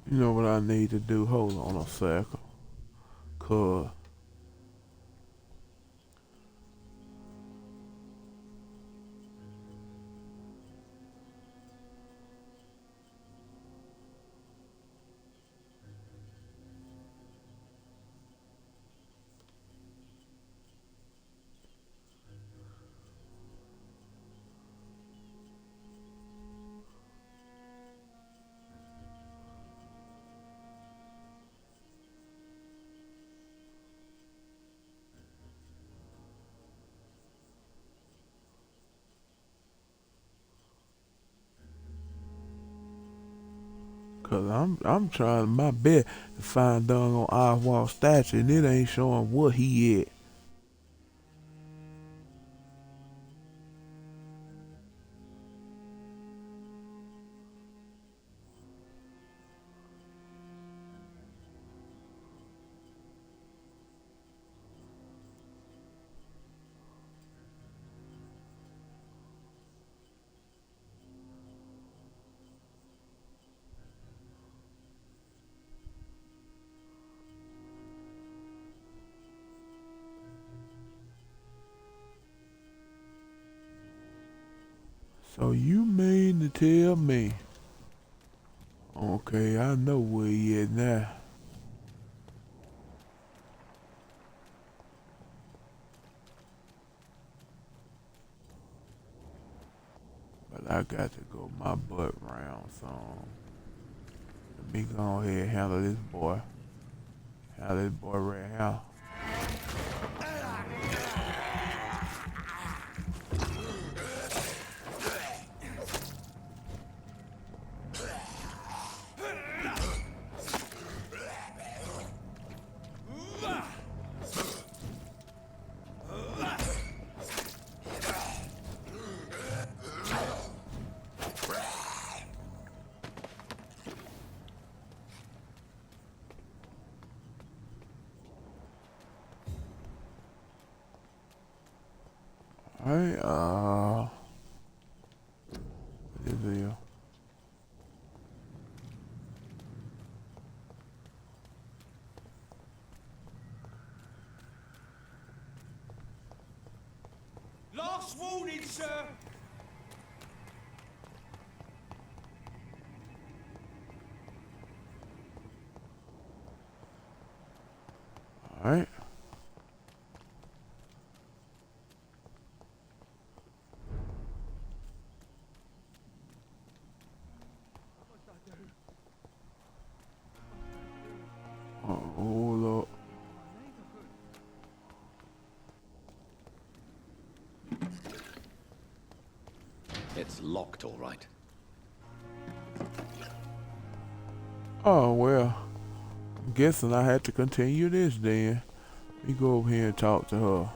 You know what I need to do? Hold on a second. Cause Cause I'm trying my best to find doggone Oswald statue and it ain't showing what he at. So you mean to tell me? Okay, I know where he is now. But I got to go my butt round, so let me go ahead and handle this boy. Handle this boy right now. Alright, what is it? Last warning, sir! Alright. Hold up. It's locked, all right. Oh, well. I'm guessing I had to continue this then. Let me go over here and talk to her.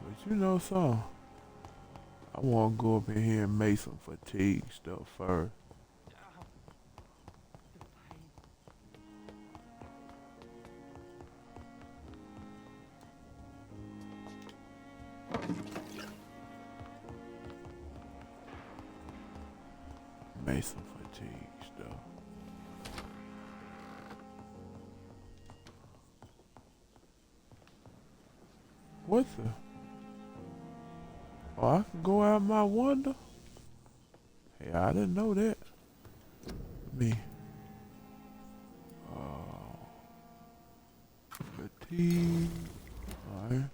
But you know something? I want to go up in here and make some fatigue stuff first. Make some fatigue stuff. What the? Oh, I can go out my window? Hey, I didn't know that. Me. Fatigue. Alright.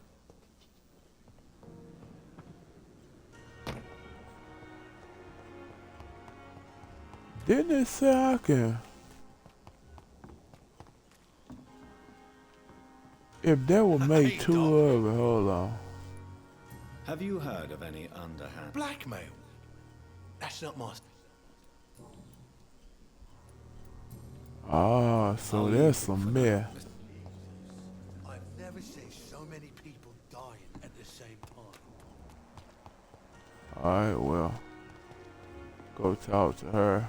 Didn't it say I can? If that would make two of it, hold on. Have you heard of any underhand? Blackmail? That's not my... Ah, so that's some mess. I've never seen so many people dying at the same time. Alright, well. Go talk to her.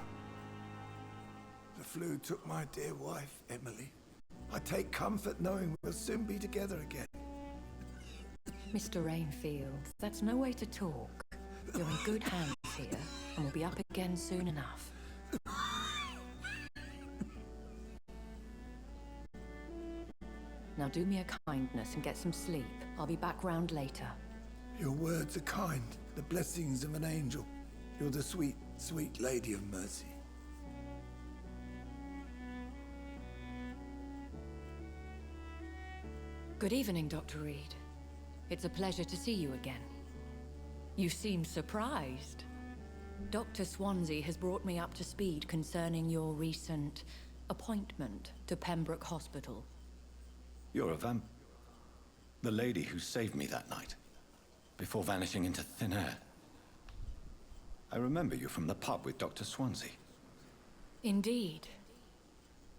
The flu took my dear wife, Emily. I take comfort knowing we'll soon be together again. Mr. Rainfield, that's no way to talk. You're in good hands here, and we'll be up again soon enough. Now do me a kindness and get some sleep. I'll be back round later. Your words are kind, the blessings of an angel. You're the sweet, sweet Lady of Mercy. Good evening, Dr. Reed. It's a pleasure to see you again. You seem surprised. Dr. Swansea has brought me up to speed concerning your recent appointment to Pembroke Hospital. You're a the lady who saved me that night, before vanishing into thin air. I remember you from the pub with Dr. Swansea. Indeed.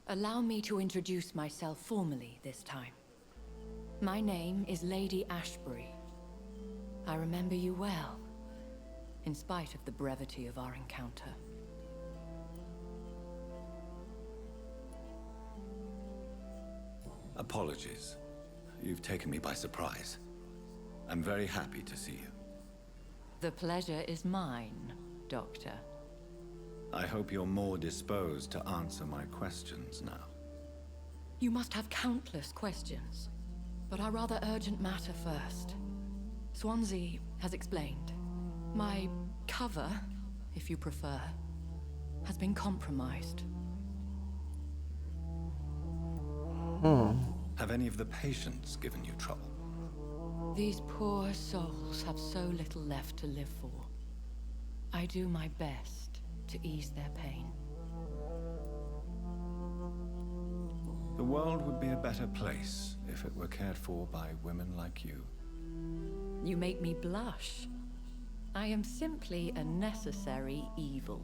Allow me to introduce myself formally this time. My name is Lady Ashbury. I remember you well, in spite of the brevity of our encounter. Apologies. You've taken me by surprise. I'm very happy to see you. The pleasure is mine, Doctor. I hope you're more disposed to answer my questions now. You must have countless questions, but our rather urgent matter first. Swansea has explained. My cover, if you prefer, has been compromised. Have any of the patients given you trouble? These poor souls have so little left to live for. I do my best to ease their pain. The world would be a better place if it were cared for by women like you. You make me blush. I am simply a necessary evil.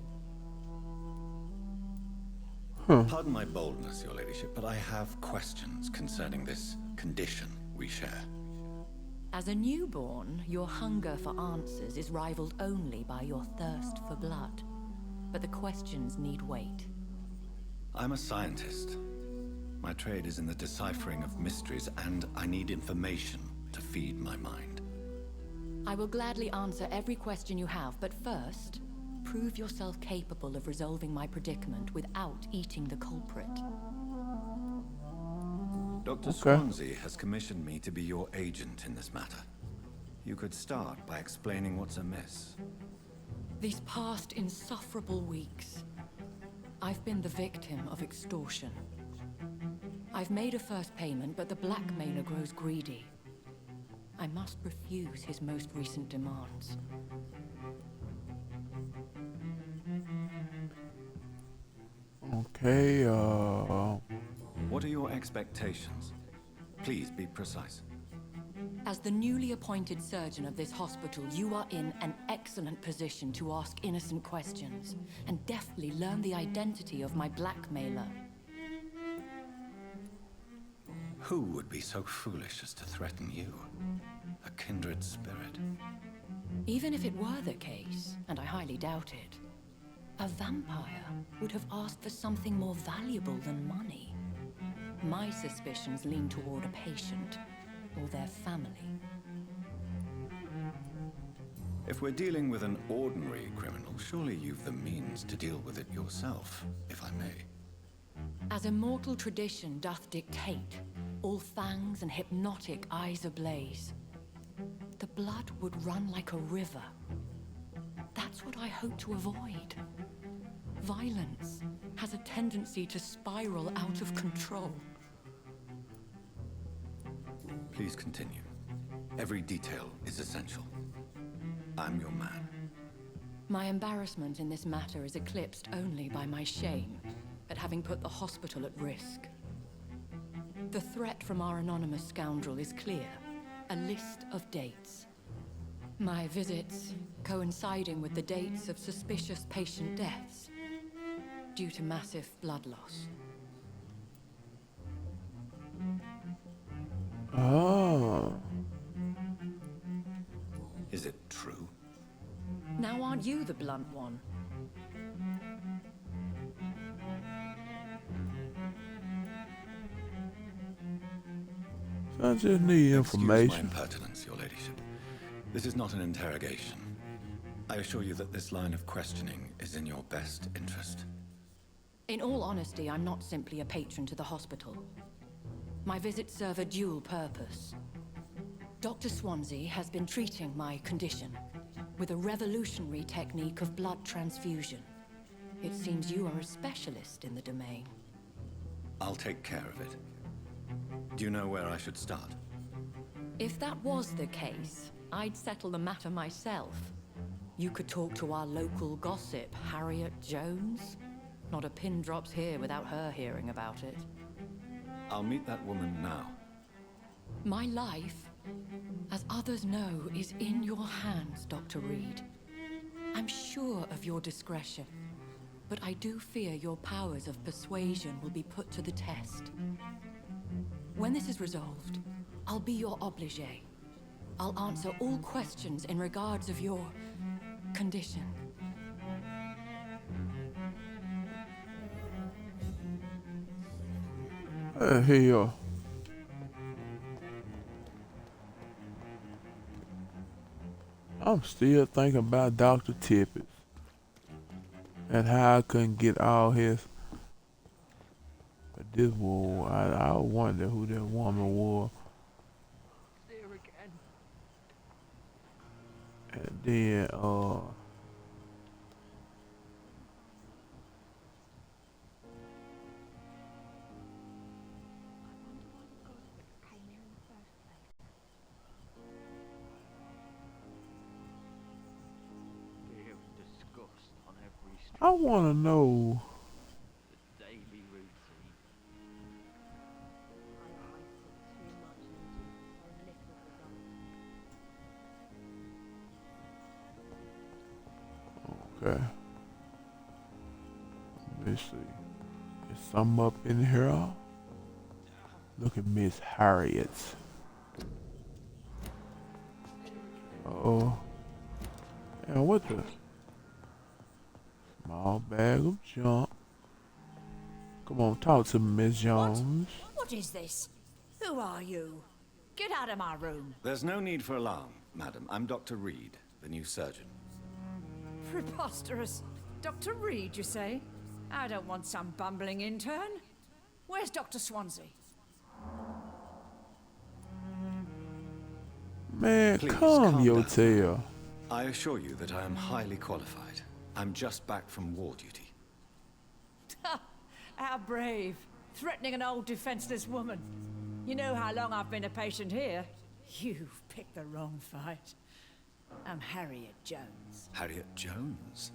Pardon my boldness, your ladyship, but I have questions concerning this condition we share. As a newborn, your hunger for answers is rivaled only by your thirst for blood. But the questions need wait. I'm a scientist. My trade is in the deciphering of mysteries, and I need information to feed my mind. I will gladly answer every question you have, but first, prove yourself capable of resolving my predicament without eating the culprit. Dr. Swansea has commissioned me to be your agent in this matter. You could start by explaining what's amiss. These past insufferable weeks, I've been the victim of extortion. I've made a first payment, but the blackmailer grows greedy. I must refuse his most recent demands. Okay, What are your expectations? Please be precise. As the newly appointed surgeon of this hospital, you are in an excellent position to ask innocent questions and deftly learn the identity of my blackmailer. Who would be so foolish as to threaten you? A kindred spirit. Even if it were the case, and I highly doubt it, a vampire would have asked for something more valuable than money. My suspicions lean toward a patient or their family. If we're dealing with an ordinary criminal, surely you've the means to deal with it yourself, if I may. As immortal tradition doth dictate, all fangs and hypnotic eyes ablaze, the blood would run like a river. That's what I hope to avoid. Violence has a tendency to spiral out of control. Please continue. Every detail is essential. I'm your man. My embarrassment in this matter is eclipsed only by my shame at having put the hospital at risk. The threat from our anonymous scoundrel is clear. A list of dates. My visits coinciding with the dates of suspicious patient deaths due to massive blood loss. oh. Is it true? Now aren't you the blunt one? I just need Excuse my information. impertinence, your ladyship. This is not an interrogation. I assure you that this line of questioning is in your best interest. In all honesty, I'm not simply a patron to the hospital. My visits serve a dual purpose. Dr. Swansea has been treating my condition with a revolutionary technique of blood transfusion. It seems you are a specialist in the domain. I'll take care of it. Do you know where I should start? If that was the case, I'd settle the matter myself. You could talk to our local gossip, Harriet Jones. Not a pin drops here without her hearing about it. I'll meet that woman now. My life, as others know, is in your hands, Dr. Reed. I'm sure of your discretion, but I do fear your powers of persuasion will be put to the test. When this is resolved, I'll be your obligé. I'll answer all questions in regards of your condition. Hell. I'm still thinking about Dr. Tippett. And how I couldn't get all his. But this war, I wonder who that woman was. There again. And then, There's disgust on every street. I want to know. The daily routine. Okay. Let me see. Is some up in here? Look at Miss Harriet. Oh. And what the? Small bag of junk. Come on, talk to me, Miss Jones. What is this? Who are you? Get out of my room. There's no need for alarm, madam. I'm Dr. Reed, the new surgeon. Preposterous. Dr. Reed, you say? I don't want some bumbling intern. Where's Dr. Swansea? Man, Please, calm your down. tail. I assure you that I am highly qualified. I'm just back from war duty. How brave. Threatening an old defenseless woman. You know how long I've been a patient here? You've picked the wrong fight. I'm Harriet Jones. Harriet Jones?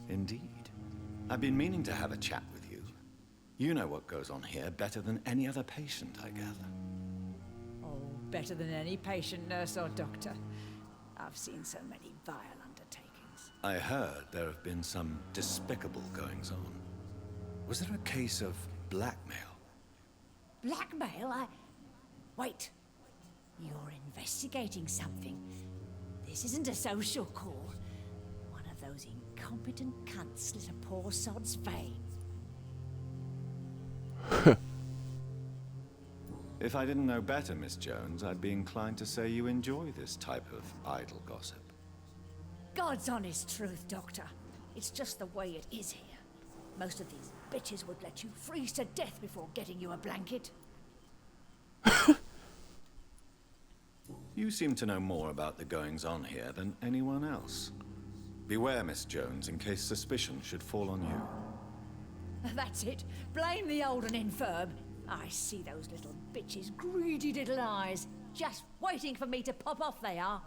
Indeed. I've been meaning to have a chat with you. You know what goes on here better than any other patient, I gather. Oh, better than any patient, nurse, or doctor. I've seen so many vile undertakings. I heard there have been some despicable goings-on. Was there a case of blackmail? Blackmail? Wait. You're investigating something. This isn't a social call. One of those incompetent cunts slit a poor sod's vein. If I didn't know better, Miss Jones, I'd be inclined to say you enjoy this type of idle gossip. God's honest truth, Doctor. It's just the way it is here. Most of these bitches would let you freeze to death before getting you a blanket. You seem to know more about the goings-on here than anyone else. Beware, Miss Jones, in case suspicion should fall on you. That's it. Blame the old and infirm. I see those little bitches' greedy little eyes. Just waiting for me to pop off, they are.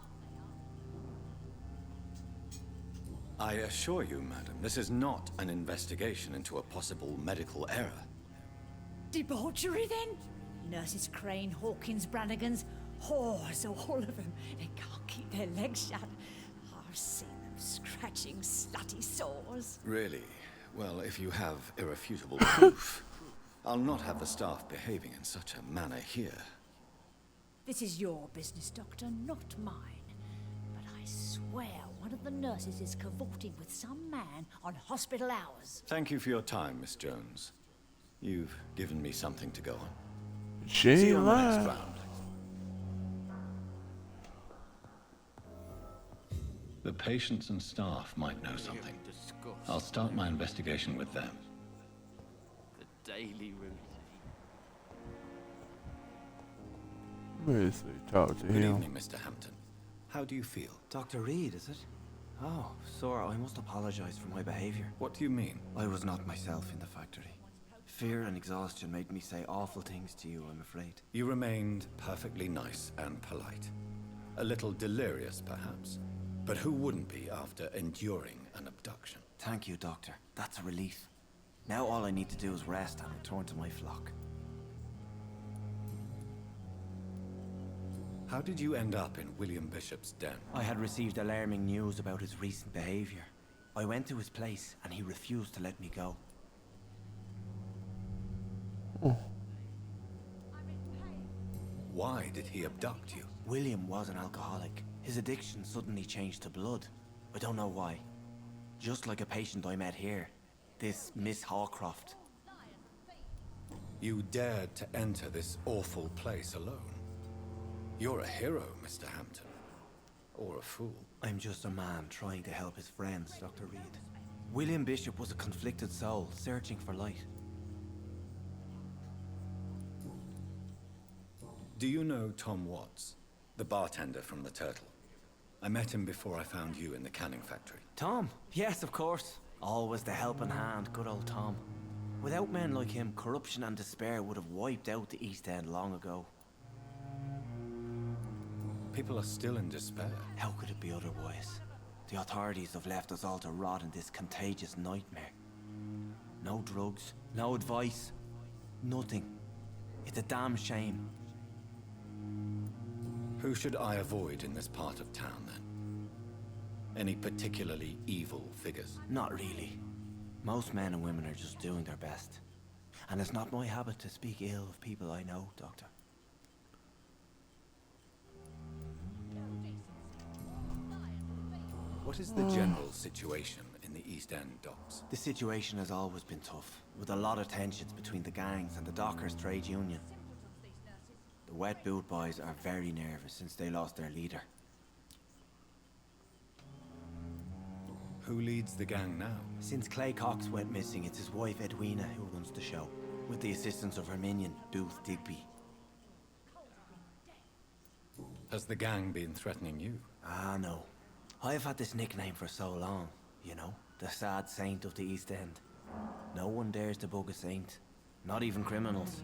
I assure you, madam, this is not an investigation into a possible medical error. Debauchery, then? Nurses Crane, Hawkins, Brannigans, whores, all of them. They can't keep their legs shut. I've seen them scratching slutty sores. Really? Well, if you have irrefutable proof, I'll not have the staff behaving in such a manner here. This is your business, Doctor, not mine. But I swear one of the nurses is cavorting with some man on hospital hours. Thank you for your time, Miss Jones. You've given me something to go on. She See you ain't on the next lying. round. The patients and staff might know something. I'll start my investigation with them. The daily routine. Where is he? Talk to Good him. evening, Mr. Hampton. How do you feel? Dr. Reed, is it? Oh, Sora, I must apologize for my behavior. What do you mean? I was not myself in the factory. Fear and exhaustion made me say awful things to you, I'm afraid. You remained perfectly nice and polite. A little delirious, perhaps. But who wouldn't be after enduring an abduction? Thank you, Doctor. That's a relief. Now all I need to do is rest and return to my flock. How did you end up in William Bishop's den? I had received alarming news about his recent behavior. I went to his place and he refused to let me go. Why did he abduct you? William was an alcoholic. His addiction suddenly changed to blood. I don't know why. Just like a patient I met here. This Miss Hawcroft. You dared to enter this awful place alone. You're a hero, Mr. Hampton. Or a fool. I'm just a man trying to help his friends, Dr. Reed. William Bishop was a conflicted soul, searching for light. Do you know Tom Watts, the bartender from the Turtle? I met him before I found you in the canning factory. Tom? Yes, of course. Always the helping hand, good old Tom. Without men like him, corruption and despair would have wiped out the East End long ago. People are still in despair. How could it be otherwise? The authorities have left us all to rot in this contagious nightmare. No drugs, no advice, nothing. It's a damn shame. Who should I avoid in this part of town, then? Any particularly evil figures? Not really. Most men and women are just doing their best. And it's not my habit to speak ill of people I know, Doctor. What is the general situation in the East End docks? The situation has always been tough, with a lot of tensions between the gangs and the dockers' trade union. The wet boot boys are very nervous since they lost their leader. Who leads the gang now? Since Clay Cox went missing, it's his wife Edwina who runs the show, with the assistance of her minion, Booth Digby. Has the gang been threatening you? Ah, no. I've had this nickname for so long, you know, the sad saint of the East End. No one dares to bug a saint, not even criminals.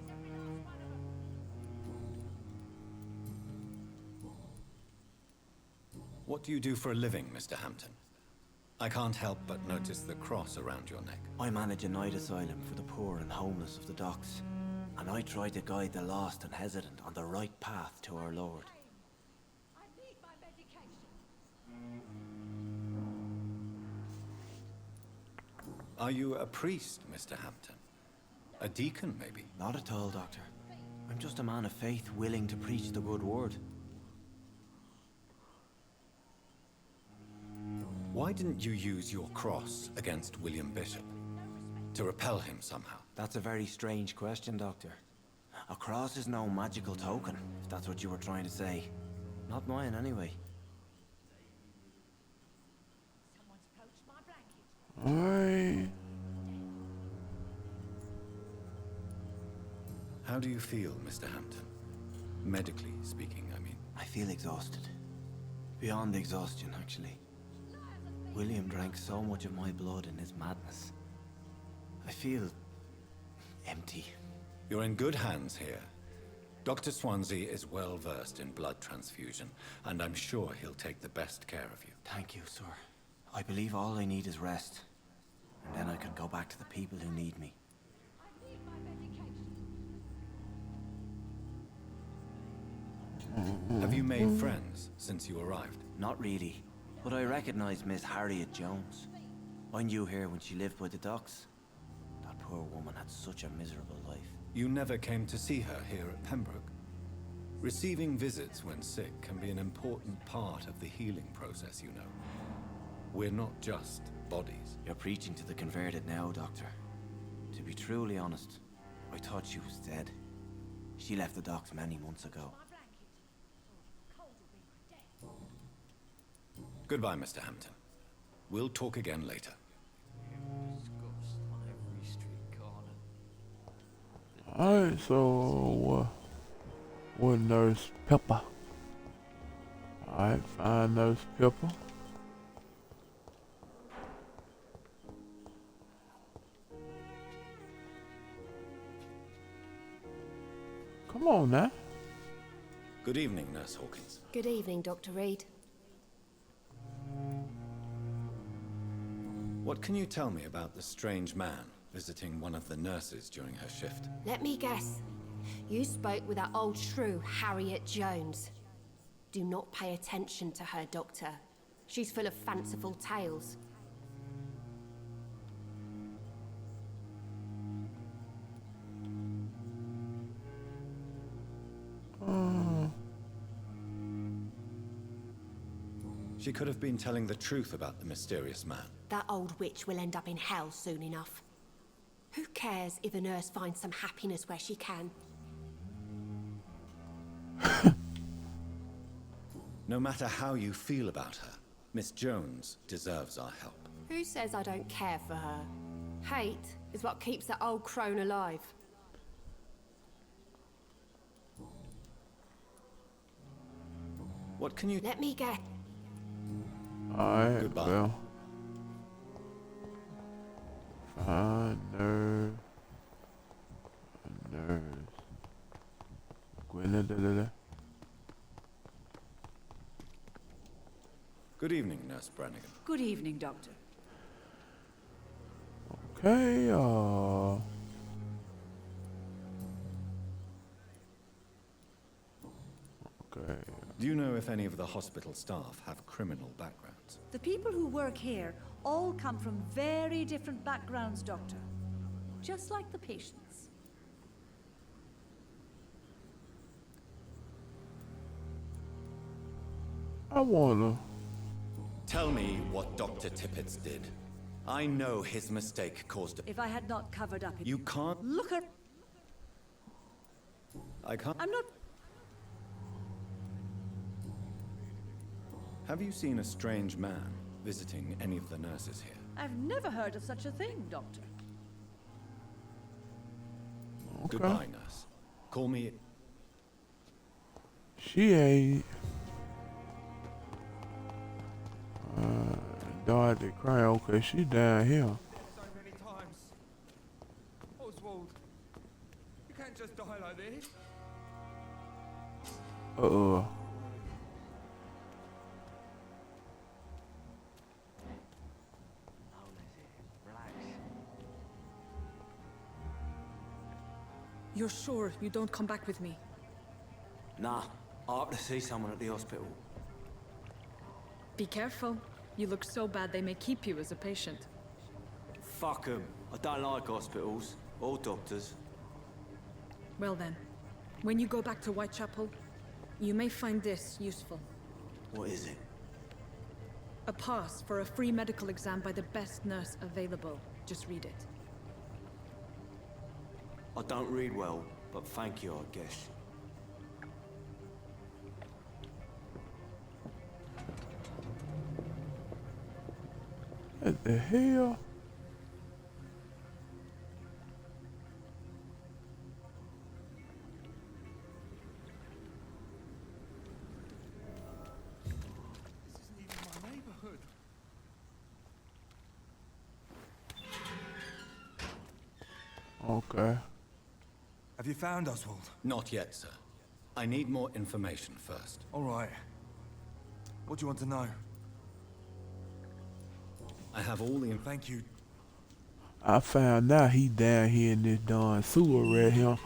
What do you do for a living, Mr. Hampton? I can't help but notice the cross around your neck. I manage a night asylum for the poor and homeless of the docks, and I try to guide the lost and hesitant on the right path to our Lord. Are you a priest, Mr. Hampton? A deacon, maybe? Not at all, Doctor. I'm just a man of faith willing to preach the good word. Why didn't you use your cross against William Bishop? To repel him somehow? That's a very strange question, Doctor. A cross is no magical token, if that's what you were trying to say. Not mine, anyway. Alright. How do you feel, Mr. Hampton? Medically speaking, I mean. I feel exhausted. Beyond exhaustion, actually. William drank so much of my blood in his madness. I feel empty. You're in good hands here. Dr. Swansea is well versed in blood transfusion, and I'm sure he'll take the best care of you. Thank you, sir. I believe all I need is rest. And then I can go back to the people who need me. Have you made friends since you arrived? Not really, but I recognize Miss Harriet Jones. I knew her when she lived by the docks. That poor woman had such a miserable life. You never came to see her here at Pembroke? Receiving visits when sick can be an important part of the healing process, you know. We're not just bodies. You're preaching to the converted now, Doctor. To be truly honest, I thought she was dead. She left the docks many months ago. Goodbye, Mr. Hampton. We'll talk again later. Disgust on every street corner. Alright, so what Nurse Pepper? Alright, find Nurse Pepper. Come on now. Good evening, Nurse Hawkins. Good evening, Dr. Reed. What can you tell me about the strange man visiting one of the nurses during her shift? Let me guess. You spoke with that old shrew, Harriet Jones. Do not pay attention to her, Doctor. She's full of fanciful tales. She could have been telling the truth about the mysterious man. That old witch will end up in hell soon enough. Who cares if a nurse finds some happiness where she can? No matter how you feel about her, Miss Jones deserves our help. Who says I don't care for her? Hate is what keeps that old crone alive. What can you... Let me get... Alright, Goodbye. well. Fine, nerd. Nerd. Good evening, Nurse Brannigan. Good evening, Doctor. Okay, okay. Do you know if any of the hospital staff have criminal backgrounds? The people who work here all come from very different backgrounds, Doctor. Just like the patients. I wanna. Tell me what Dr. Tippett did. I know his mistake caused... If I had not covered up... You can't... Look at... I can't... I'm not... Have you seen a strange man visiting any of the nurses here? I've never heard of such a thing, Doctor. Okay. Goodbye, nurse. Call me... She ain't. Died to cry. Okay, she down here. So many times. Oswald, you can't just die like this. You're sure you don't come back with me? Nah, I have to see someone at the hospital. Be careful. You look so bad they may keep you as a patient. Fuck 'em. I don't like hospitals or doctors. Well then, when you go back to Whitechapel, you may find this useful. What is it? A pass for a free medical exam by the best nurse available. Just read it. I don't read well, but thank you, I guess. What the hell? This isn't even my neighborhood. Okay. Have you found Oswald? Not yet, sir. I need more information first. All right. What do you want to know? I have all the... Thank you. I found out he down here in this darn sewer right here.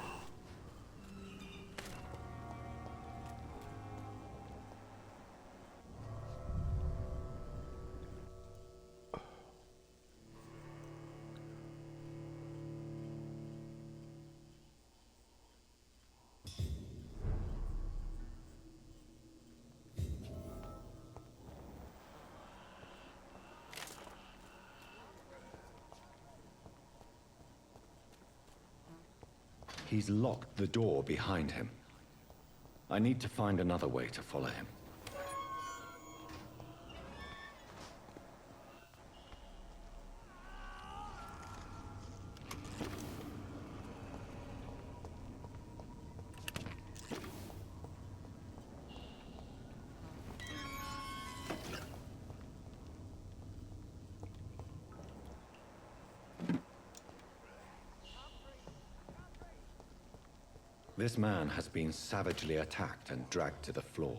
He's locked the door behind him. I need to find another way to follow him. This man has been savagely attacked and dragged to the floor.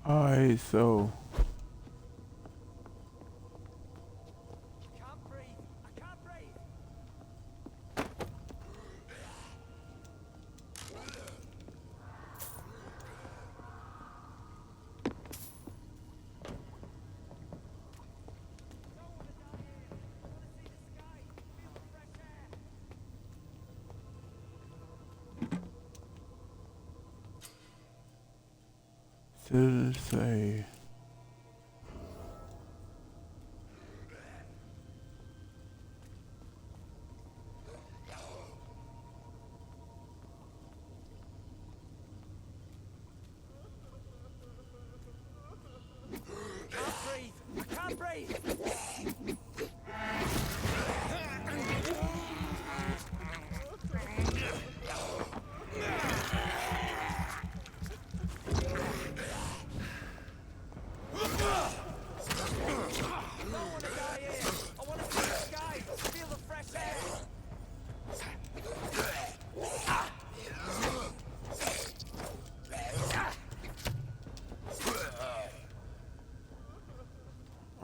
Alright, so to say I can't breathe!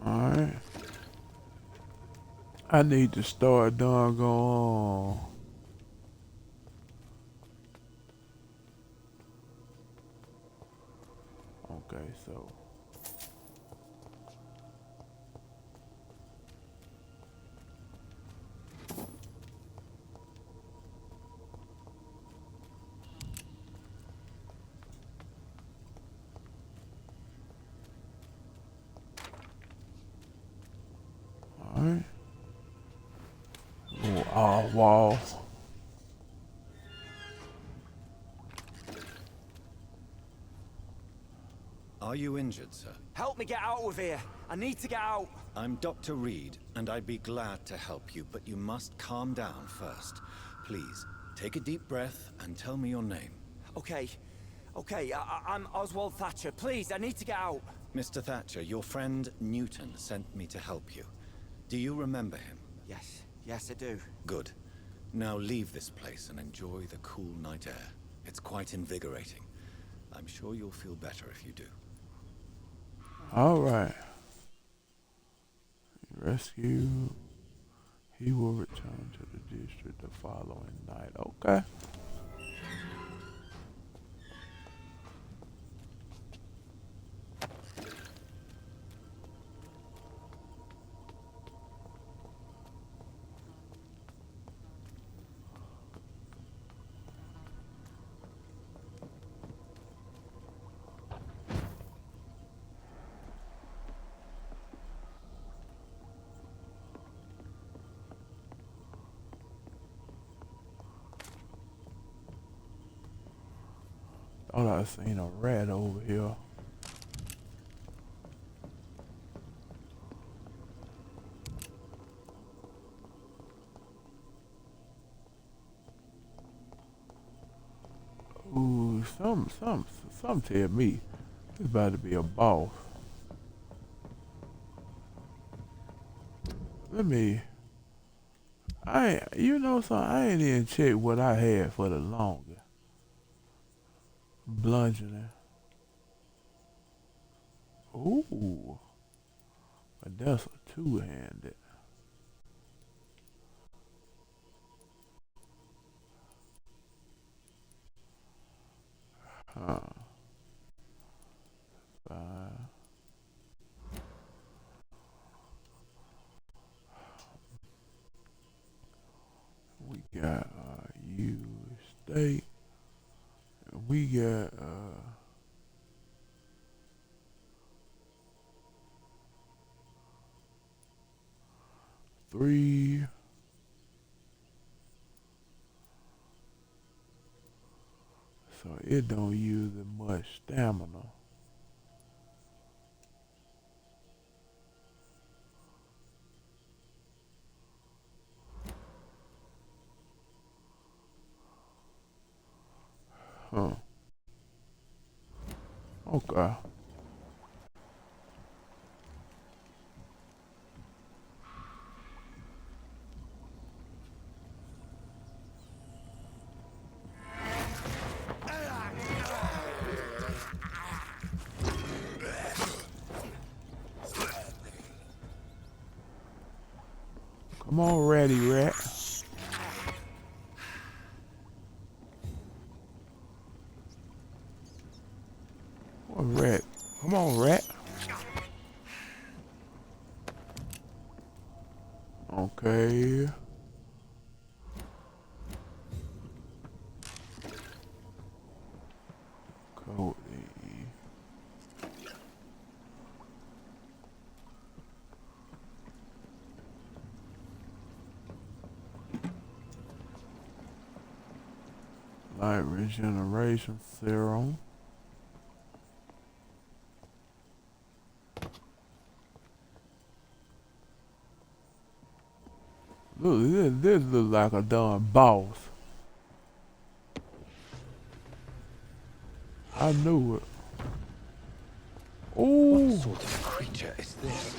alright. I need to start doggone. Okay, so alright. Oh, wall. Are you injured, sir? Help me get out of here. I need to get out. I'm Dr. Reed, and I'd be glad to help you, but you must calm down first. Please, take a deep breath and tell me your name. Okay. I'm Oswald Thatcher. Please, I need to get out. Mr. Thatcher, your friend Newton sent me to help you. Do you remember him? Yes, I do. Good. Now leave this place and enjoy the cool night air. It's quite invigorating. I'm sure you'll feel better if you do. Alright. Rescue. He will return to the district the following night. Okay. Thought I seen a rat over here. Ooh, some tell me it's about to be a boss. You know something, I ain't even checked what I had for the longest. Bludgeoning. Ooh. But that's a two-handed. Huh. 5. We got you state. We got 3. So it don't use as much stamina. Huh. Okay. Come on, ratty rat. Come on, rat. Come on, rat. Okay. Cody. Light regeneration serum. Look, this looks like a darn boss. I knew it. Ooh. What sort of creature is this?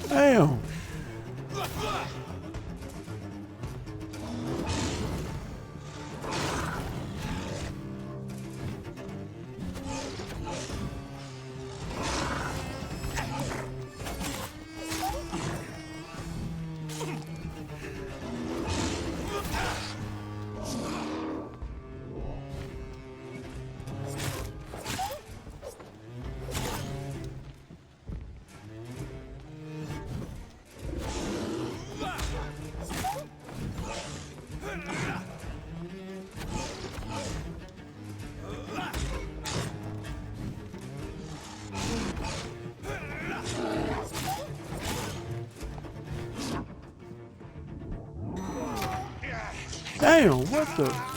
Damn. Damn, what the?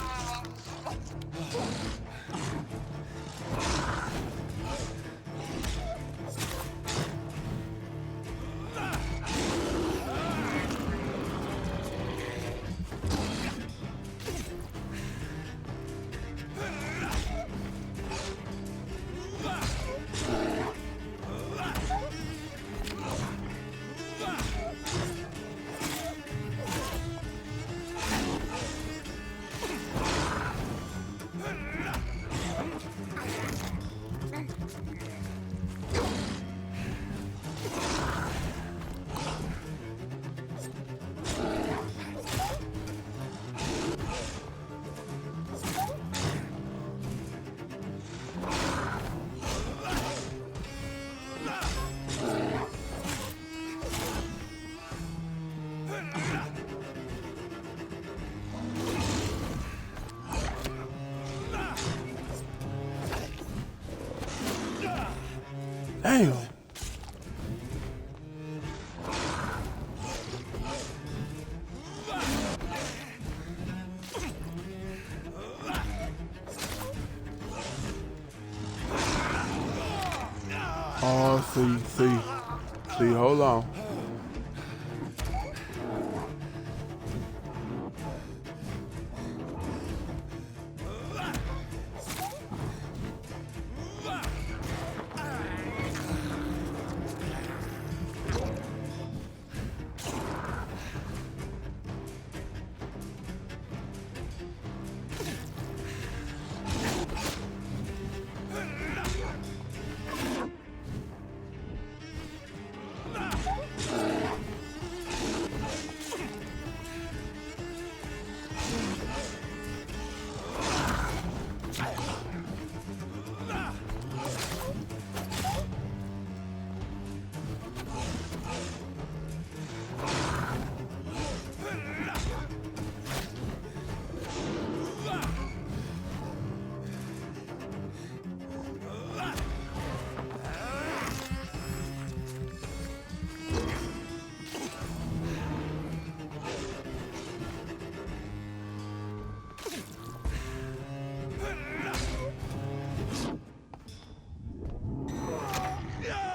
Damn. Oh, see, hold on.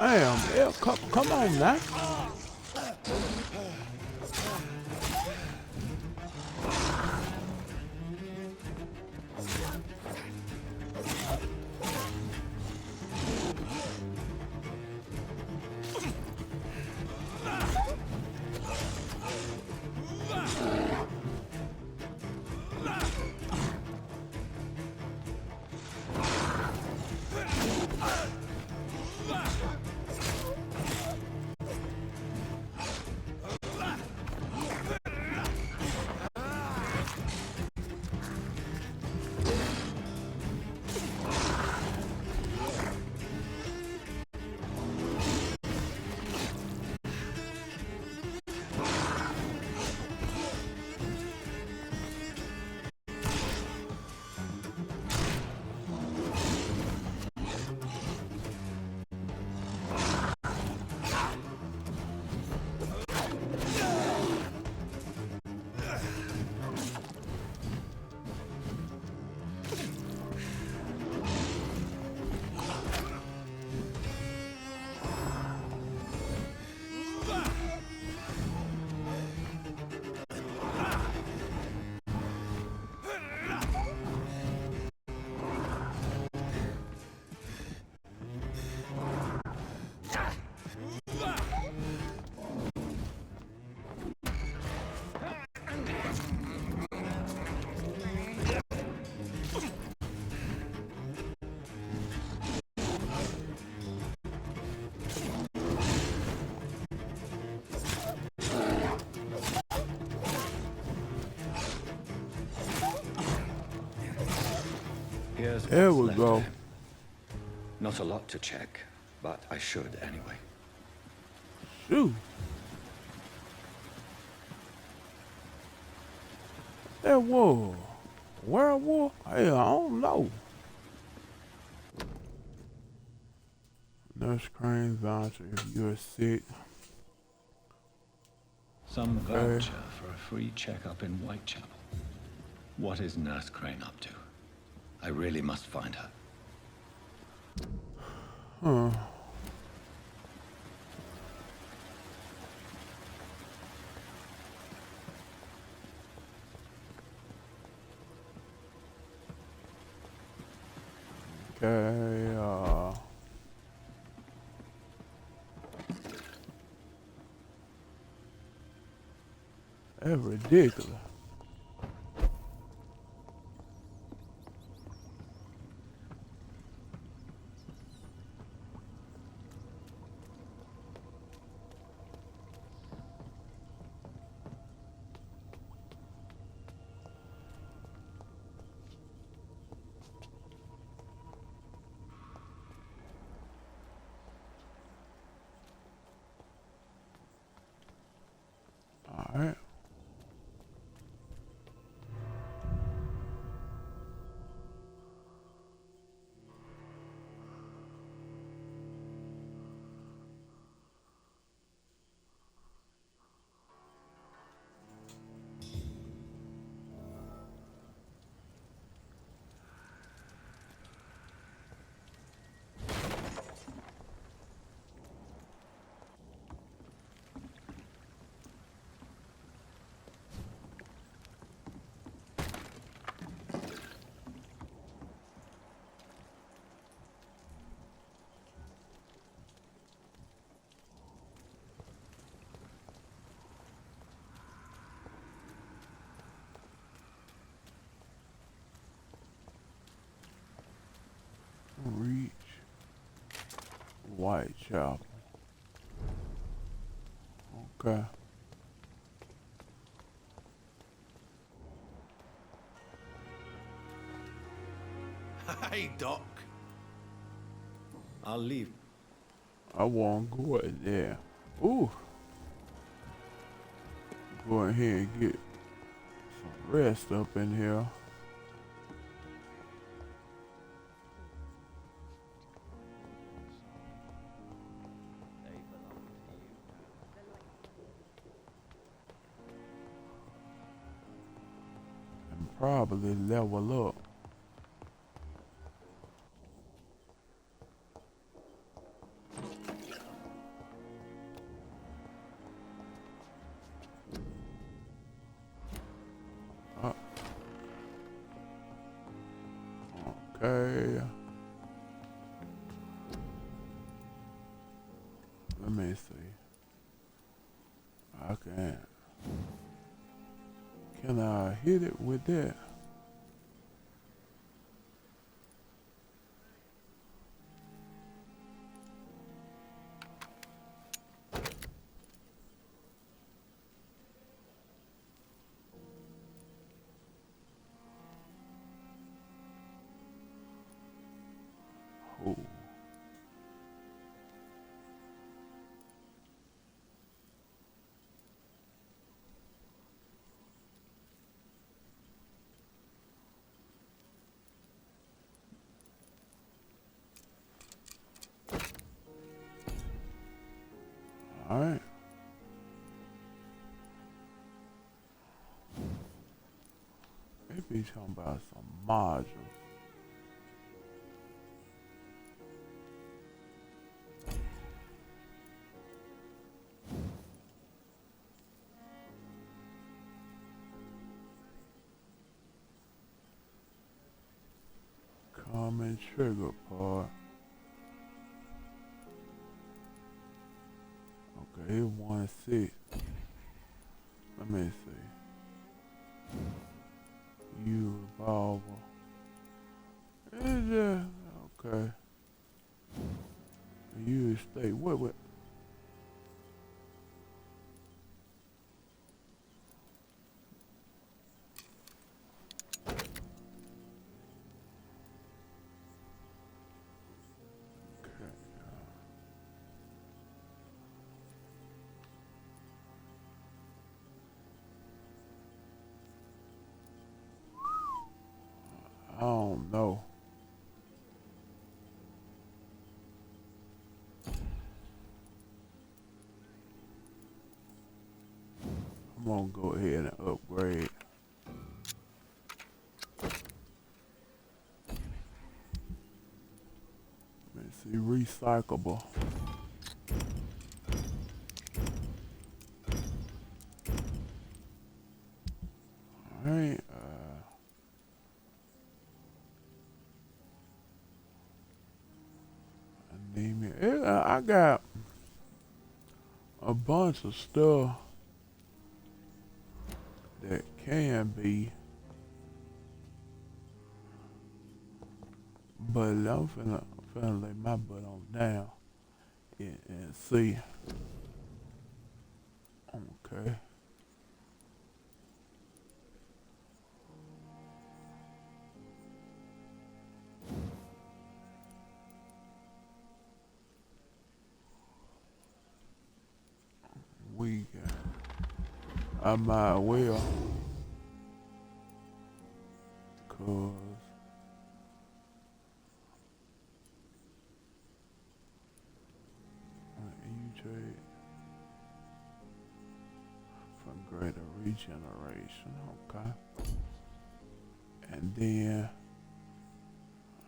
Damn, yeah, come on now. Here's There what's we left go. of him. Not a lot to check, but I should anyway. Shoot. That war. World War? Hell, I don't know. Nurse Crane voucher if you're sick. Some voucher for a free checkup in Whitechapel. What is Nurse Crane up to? I really must find her. Huh. Okay, that's ridiculous. All right. Reach Whitechapel. Okay. Hey, Doc. I'll leave. I won't go in there. Ooh. Go ahead and get some rest up in here. And probably level up. Okay. Let me see. I can I hit it with that? Oh. All right. Maybe he's talking about some modules. Common trigger part. Okay, it 1-6. Let me see. You revolver. It's just okay. You stay. What? I don't know. I'm gonna go ahead and upgrade. Let's see, recyclable. Alright, I got a bunch of stuff that can be, but I'm finna lay my butt on down and see. Okay. We got, I might well, cause you trade for greater regeneration, okay. And then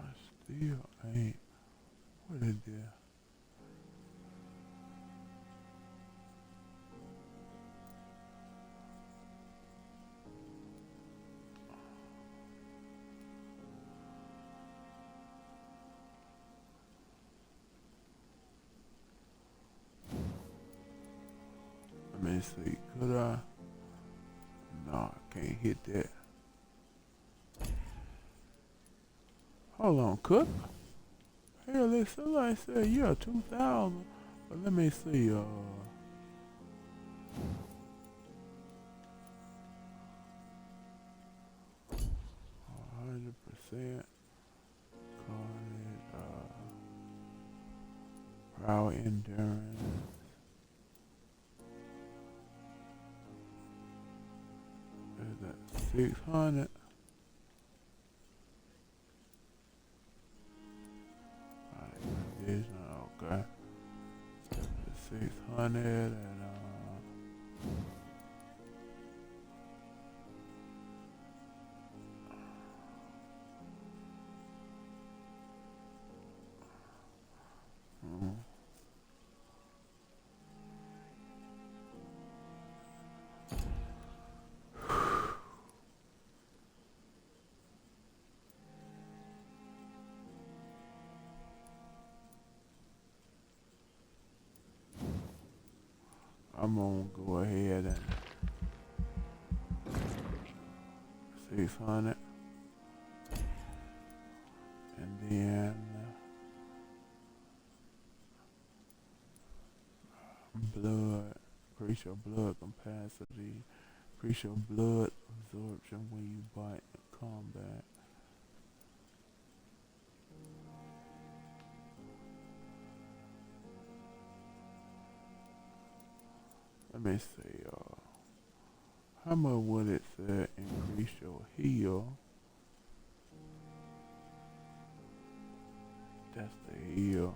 I still ain't, what is this? Let me see, could I? No, I can't hit that. Hold on, could I? Hell, they somebody said, yeah, 2,000. But let me see, 100%. Power endurance. Is that 600? Vision, okay. 600 and I'm gonna go ahead and 600, and then blood, increase your blood capacity, increase your blood absorption when you bite in combat. Let me see, how much would it say increase your heal? That's the heal.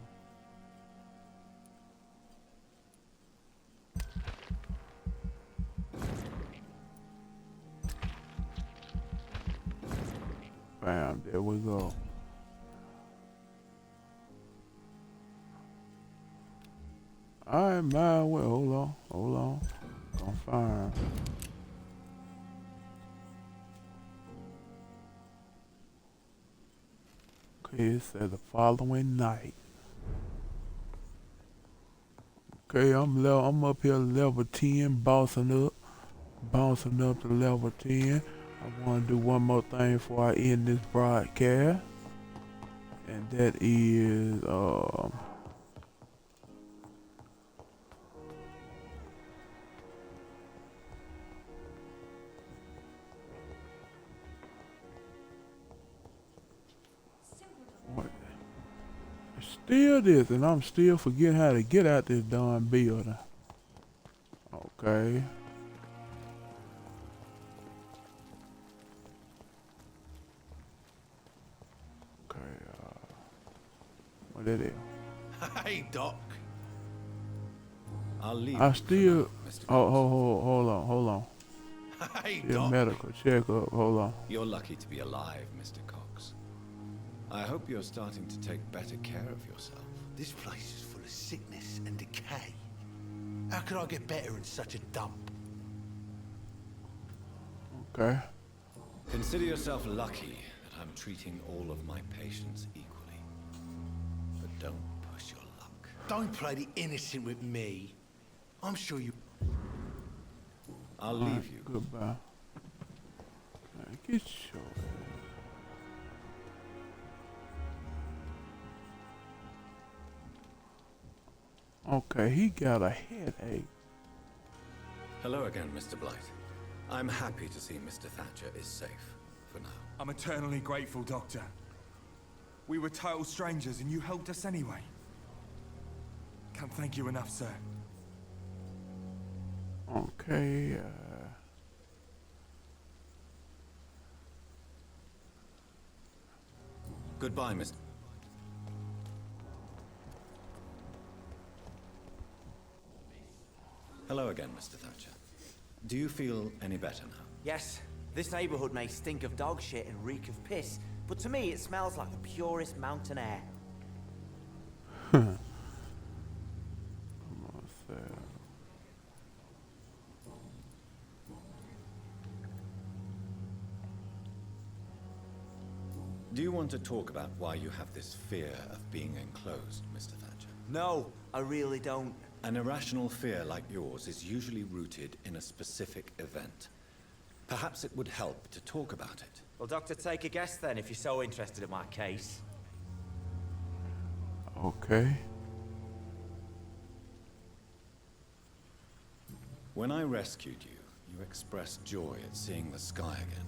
Bam, there we go. Alright, man, well, hold on. Confirm. Okay, it said the following night. Okay, I'm up here level 10, bouncing up to level 10. I want to do one more thing before I end this broadcast, and that is what? Still this, and I'm still forgetting how to get out this darn building. Okay. What it is? Hey, Doc. I'll leave. I still. Hold on. Hey, Still Doc. medical checkup. Hold on. You're lucky to be alive, Mr. Cox. I hope you're starting to take better care of yourself. This place is full of sickness and decay. How could I get better in such a dump? Okay. Consider yourself lucky that I'm treating all of my patients equally. But don't push your luck. Don't play the innocent with me. I'm sure you... I'll leave you. Goodbye. Get your Okay, he got a headache. Hello again, Mr. Blight. I'm happy to see Mr. Thatcher is safe for now. I'm eternally grateful, Doctor. We were total strangers and you helped us anyway. Can't thank you enough, sir. Okay, Goodbye, Mr. Hello again, Mr. Thatcher. Do you feel any better now? Yes, this neighborhood may stink of dog shit and reek of piss, but to me it smells like the purest mountain air. Do you want to talk about why you have this fear of being enclosed, Mr. Thatcher? No, I really don't. An irrational fear like yours is usually rooted in a specific event. Perhaps it would help to talk about it. Well, Doctor, take a guess then if you're so interested in my case. Okay. When I rescued you, you expressed joy at seeing the sky again.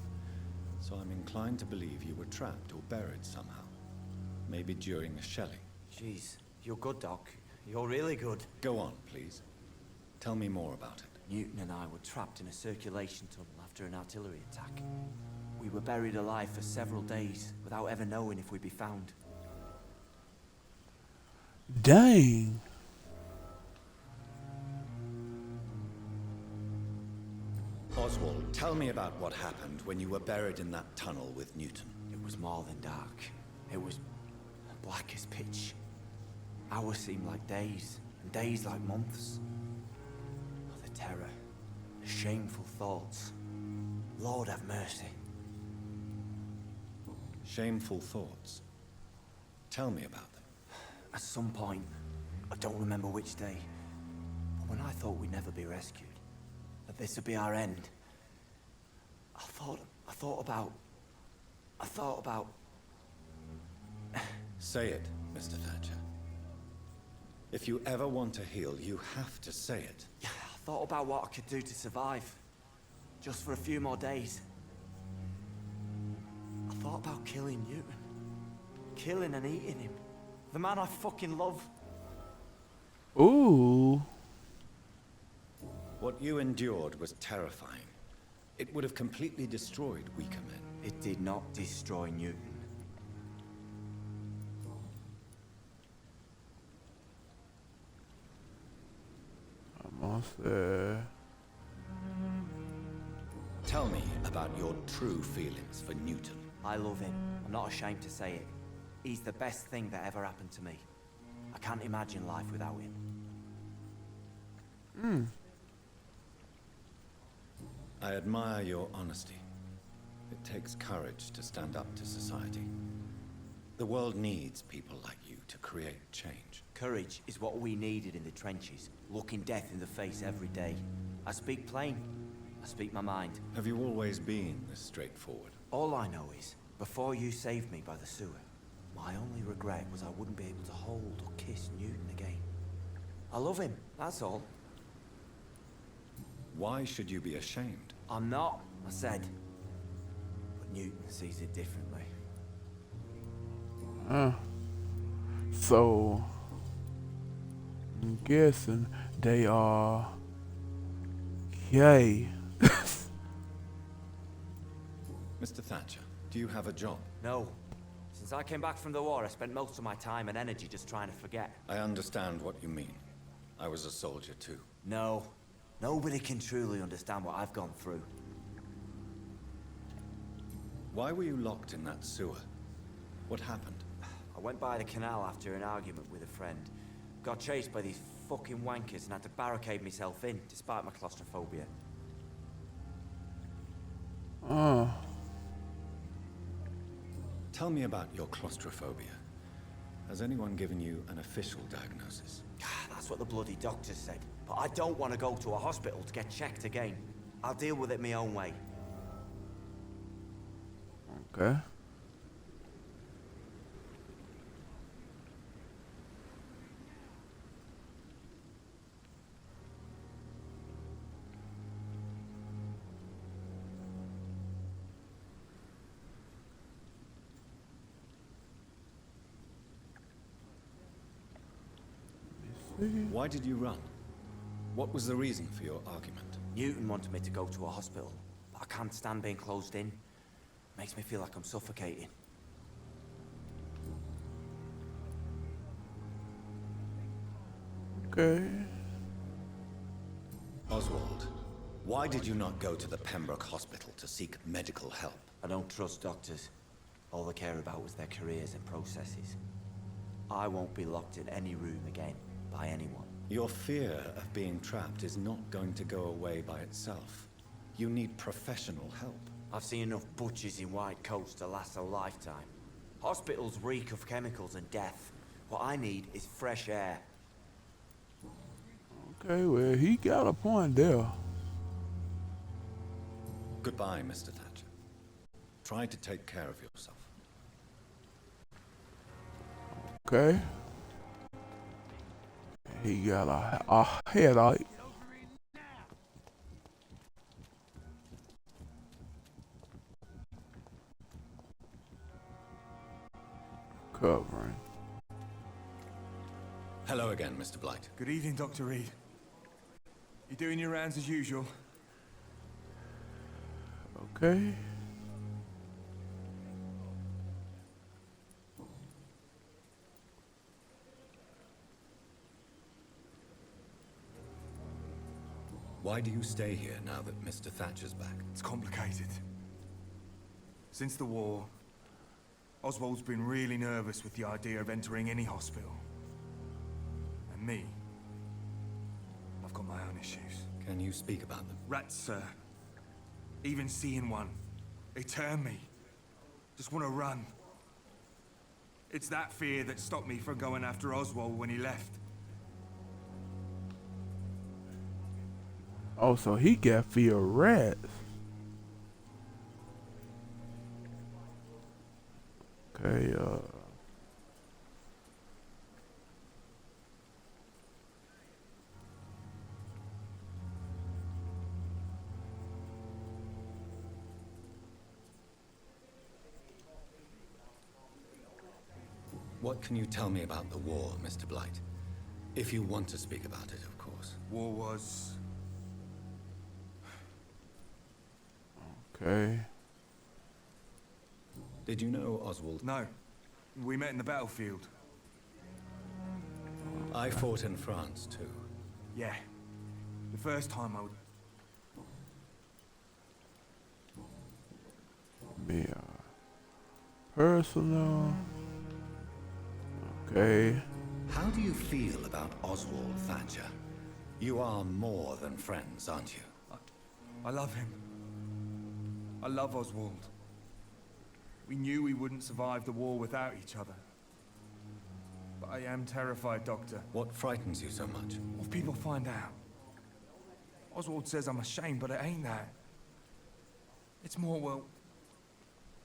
So I'm inclined to believe you were trapped or buried somehow. Maybe during the shelling. Jeez, you're good, Doc. You're really good. Go on, please. Tell me more about it. Newton and I were trapped in a circulation tunnel after an artillery attack. We were buried alive for several days without ever knowing if we'd be found. Dang. Oswald, tell me about what happened when you were buried in that tunnel with Newton. It was more than dark. It was black as pitch. Hours seemed like days, and days like months. Oh, the terror, the shameful thoughts. Lord have mercy. Shameful thoughts? Tell me about them. At some point, I don't remember which day, but When I thought we'd never be rescued, that this would be our end, I thought about... Say it, Mr. Thatcher. If you ever want to heal, you have to say it. I thought about what I could do to survive. Just for a few more days. I thought about killing Newton. Killing and eating him. The man I fucking love. Ooh. What you endured was terrifying. It would have completely destroyed weaker men. It did not destroy Newton. Almost there. Tell me about your true feelings for Newton. I love him. I'm not ashamed to say it. He's the best thing that ever happened to me. I can't imagine life without him. I admire your honesty. It takes courage to stand up to society. The world needs people like you to create change. Courage is what we needed in the trenches, looking death in the face every day. I speak plain. I speak my mind. Have you always been this straightforward? All I know is, before you saved me by the sewer, my only regret was I wouldn't be able to hold or kiss Newton again. I love him, that's all. Why should you be ashamed? I'm not, I said. But Newton sees it differently. So, I'm guessing they are gay. Mr. Thatcher, do you have a job? No. Since I came back from the war, I spent most of my time and energy just trying to forget. I understand what you mean. I was a soldier too. No. Nobody can truly understand what I've gone through. Why were you locked in that sewer? What happened? I went by the canal after an argument with a friend. Got chased by these fucking wankers and had to barricade myself in, despite my claustrophobia. Tell me about your claustrophobia. Has anyone given you an official diagnosis? That's what the bloody doctor said. But I don't want to go to a hospital to get checked again. I'll deal with it my own way. Okay. Why did you run? What was the reason for your argument? Newton wanted me to go to a hospital, but I can't stand being closed in. Makes me feel like I'm suffocating. Okay. Oswald, why did you not go to the Pembroke Hospital to seek medical help? I don't trust doctors. All they care about was their careers and processes. I won't be locked in any room again by anyone. Your fear of being trapped is not going to go away by itself. You need professional help. I've seen enough butchers in white coats to last a lifetime. Hospitals reek of chemicals and death. What I need is fresh air. Okay, well, he got a point there. Goodbye, Mr. Thatcher. Try to take care of yourself. Okay. He got a headache. Covering. Hello again, Mr. Blight. Good evening, Dr. Reed. You doing your rounds as usual? Okay. Why do you stay here now that Mr. Thatcher's back? It's complicated. Since the war, Oswald's been really nervous with the idea of entering any hospital. And me, I've got my own issues. Can you speak about them? Rats, sir. Even seeing one, they turn me. Just want to run. It's that fear that stopped me from going after Oswald when he left. Oh, so he got fear of rats. Okay, What can you tell me about the war, Mr. Blight? If you want to speak about it, of course. War was... okay. Did you know Oswald? No. We met in the battlefield. I fought in France, too. Yeah. The first time I would... Be personal. Okay. How do you feel about Oswald Thatcher? You are more than friends, aren't you? I love him. I love Oswald. We knew we wouldn't survive the war without each other. But I am terrified, Doctor. What frightens you so much? What if people find out? Oswald says I'm ashamed, but it ain't that. It's more, well...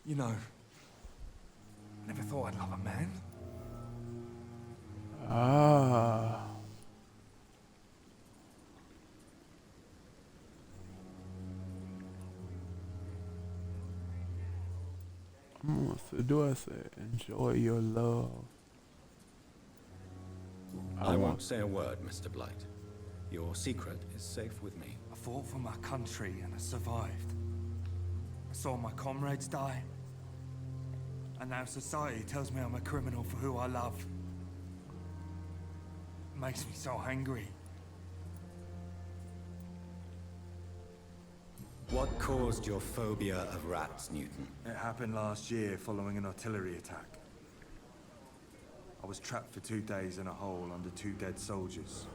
You know... I never thought I'd love a man. Ah. Do I say enjoy your love? I won't say a word, Mr. Blight. Your secret is safe with me. I fought for my country and I survived. I saw my comrades die. And now society tells me I'm a criminal for who I love. It makes me so angry. What caused your phobia of rats, Newton? It happened last year following an artillery attack. I was trapped for 2 days in a hole under 2 dead soldiers.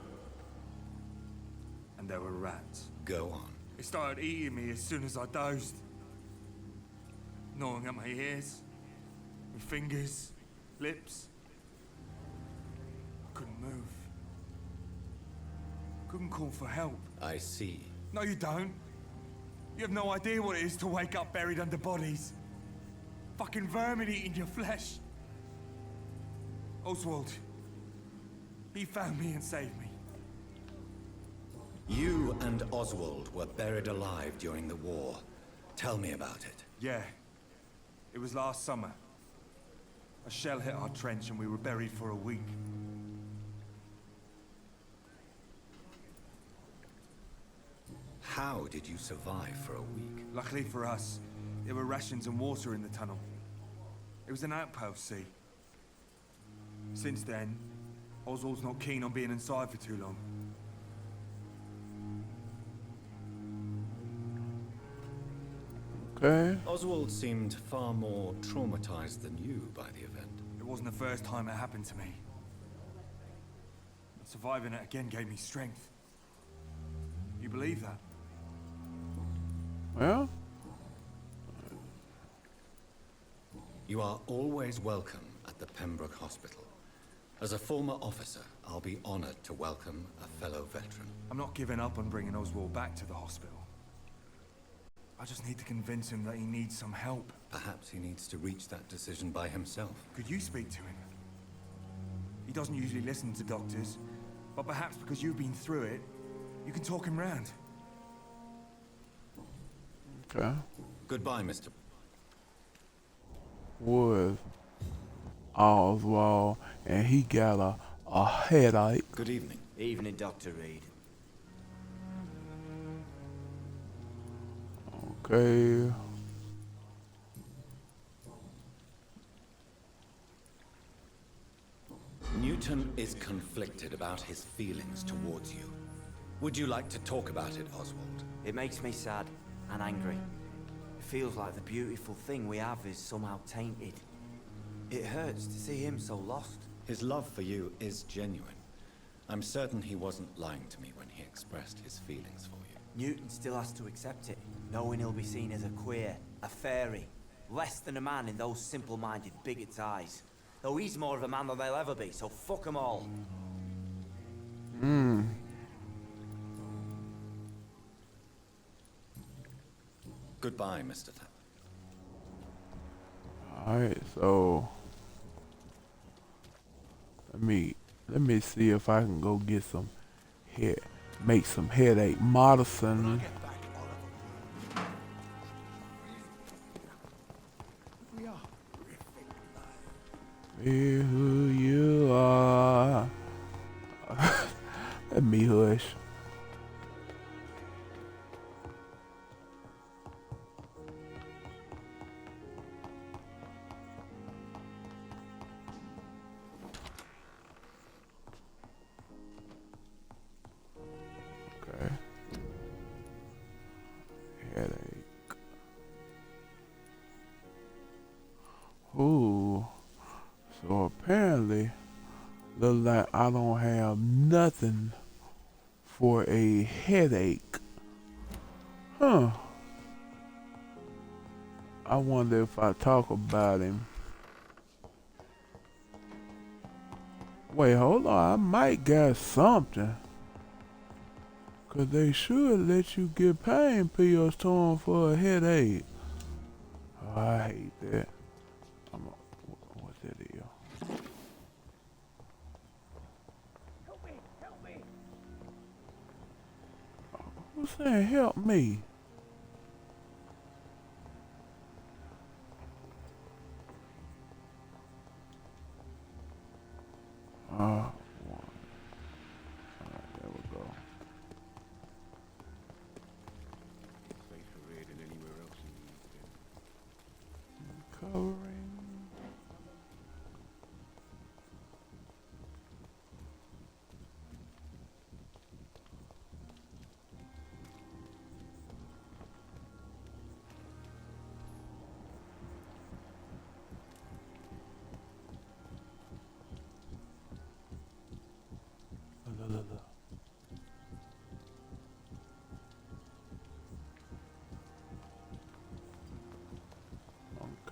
And there were rats. Go on. It started eating me as soon as I dozed. Gnawing at my ears, with fingers, lips. I couldn't move. Couldn't call for help. I see. No, you don't. You have no idea what it is to wake up buried under bodies. Fucking vermin eating your flesh. Oswald. He found me and saved me. You and Oswald were buried alive during the war. Tell me about it. Yeah. It was last summer. A shell hit our trench and we were buried for a week. How did you survive for a week? Luckily for us, there were rations and water in the tunnel. It was an outpost, see. Since then, Oswald's not keen on being inside for too long. Okay. Oswald seemed far more traumatized than you by the event. It wasn't the first time it happened to me. But surviving it again gave me strength. You believe that? Well? You are always welcome at the Pembroke Hospital. As a former officer, I'll be honored to welcome a fellow veteran. I'm not giving up on bringing Oswald back to the hospital. I just need to convince him that he needs some help. Perhaps he needs to reach that decision by himself. Could you speak to him? He doesn't usually listen to doctors, but perhaps because you've been through it, you can talk him round. Okay. Goodbye, Mr. Was Oswald, and he got a headache. Good evening. Evening, Dr. Reed. Okay. Newton is conflicted about his feelings towards you. Would you like to talk about it, Oswald? It makes me sad and angry. It feels like the beautiful thing we have is somehow tainted. It hurts to see him so lost. His love for you is genuine. I'm certain he wasn't lying to me when he expressed his feelings for you. Newton still has to accept it, knowing he'll be seen as a queer, a fairy, less than a man in those simple-minded bigots' eyes. Though he's more of a man than they'll ever be, so fuck them all. Goodbye, Mr. Thatcher. Alright, so let me see if I can go get some make some headache medicine. Be who you are. Let me hush. Okay. Headache. Ooh. So apparently, look like I don't have nothing for a headache. Huh. I wonder if I talk about him. Wait, hold on. I might got something. Cause they should let you get pain pills to 'em for a headache. Oh, I hate that. What's that deal? Help me! Who's saying help me? One. Alright, there we go. Safe for raiding anywhere else in the UK. Covering.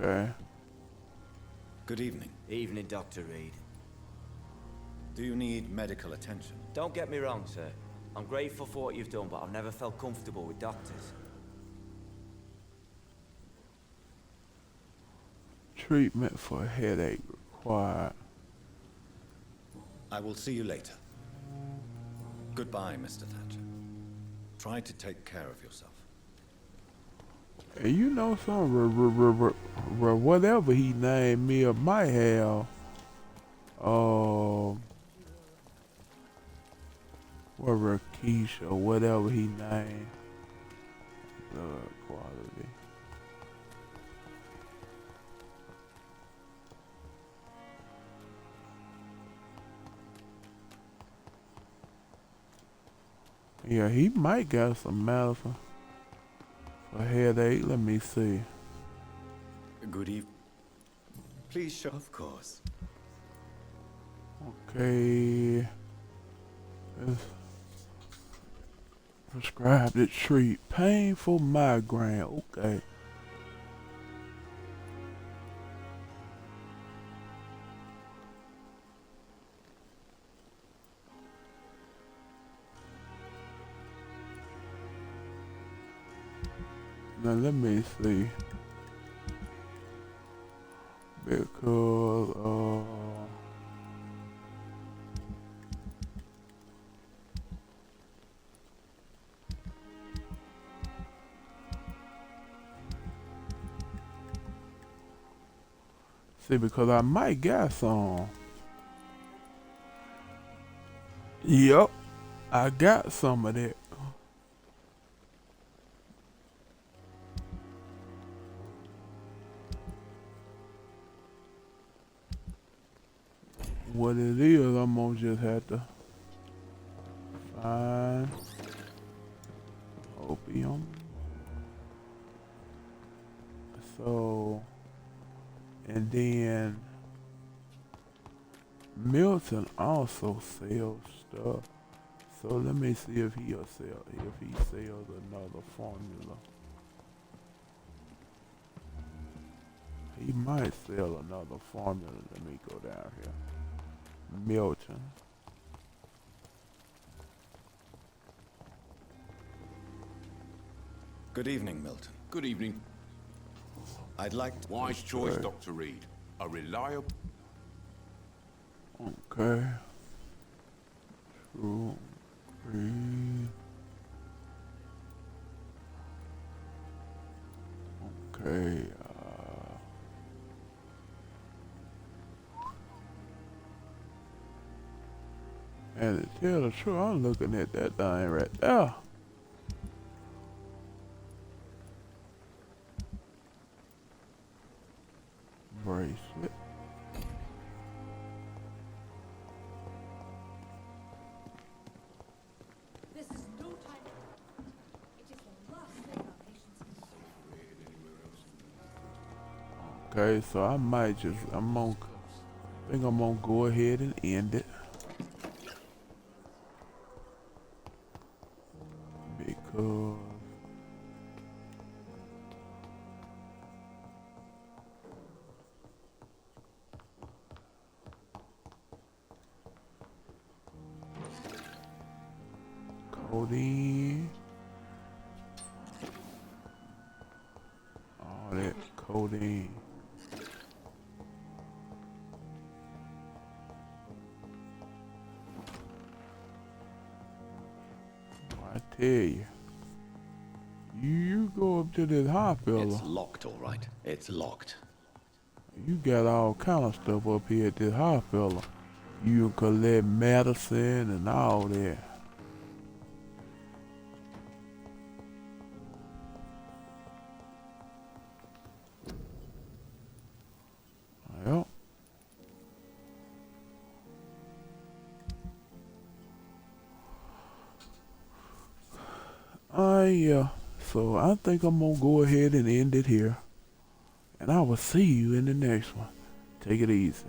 Okay. Good evening. Evening, Dr. Reed. Do you need medical attention? Don't get me wrong, sir. I'm grateful for what you've done, but I've never felt comfortable with doctors. Treatment for headache required. I will see you later. Goodbye, Mr. Thatcher. Try to take care of yourself. And you know some whatever he named me or might have or Rakesh or whatever he named. Blood quality. Yeah, he might got some medicine for headache. Let me see. Good evening. Please show. Of course. Okay. Prescribed to treat painful migraine. Okay. Now let me see. Because see, because I might got some. Yep, I got some of that. What it is, I'm gonna just have to find opium. So, and then Milton also sells stuff. So let me see if he sells another formula. He might sell another formula. Let me go down here. Milton. Good evening, Milton. Good evening. I'd like to... Wise choice, Dr. Reed. A reliable... Okay. True. Read. Okay. And to tell the truth, I'm looking at that thing right there. Bracelet. This is no time. It is the last thing our patients Okay, so I might just, I think I'm gonna go ahead and end it. Because codeine, all that codeine. I tell you, you go up to this hospital. It's locked, all right. It's locked. You got all kind of stuff up here at this hospital. You can collect medicine and all that. Yep. Yeah. So I think I'm gonna go ahead and end it here. And I will see you in the next one. Take it easy.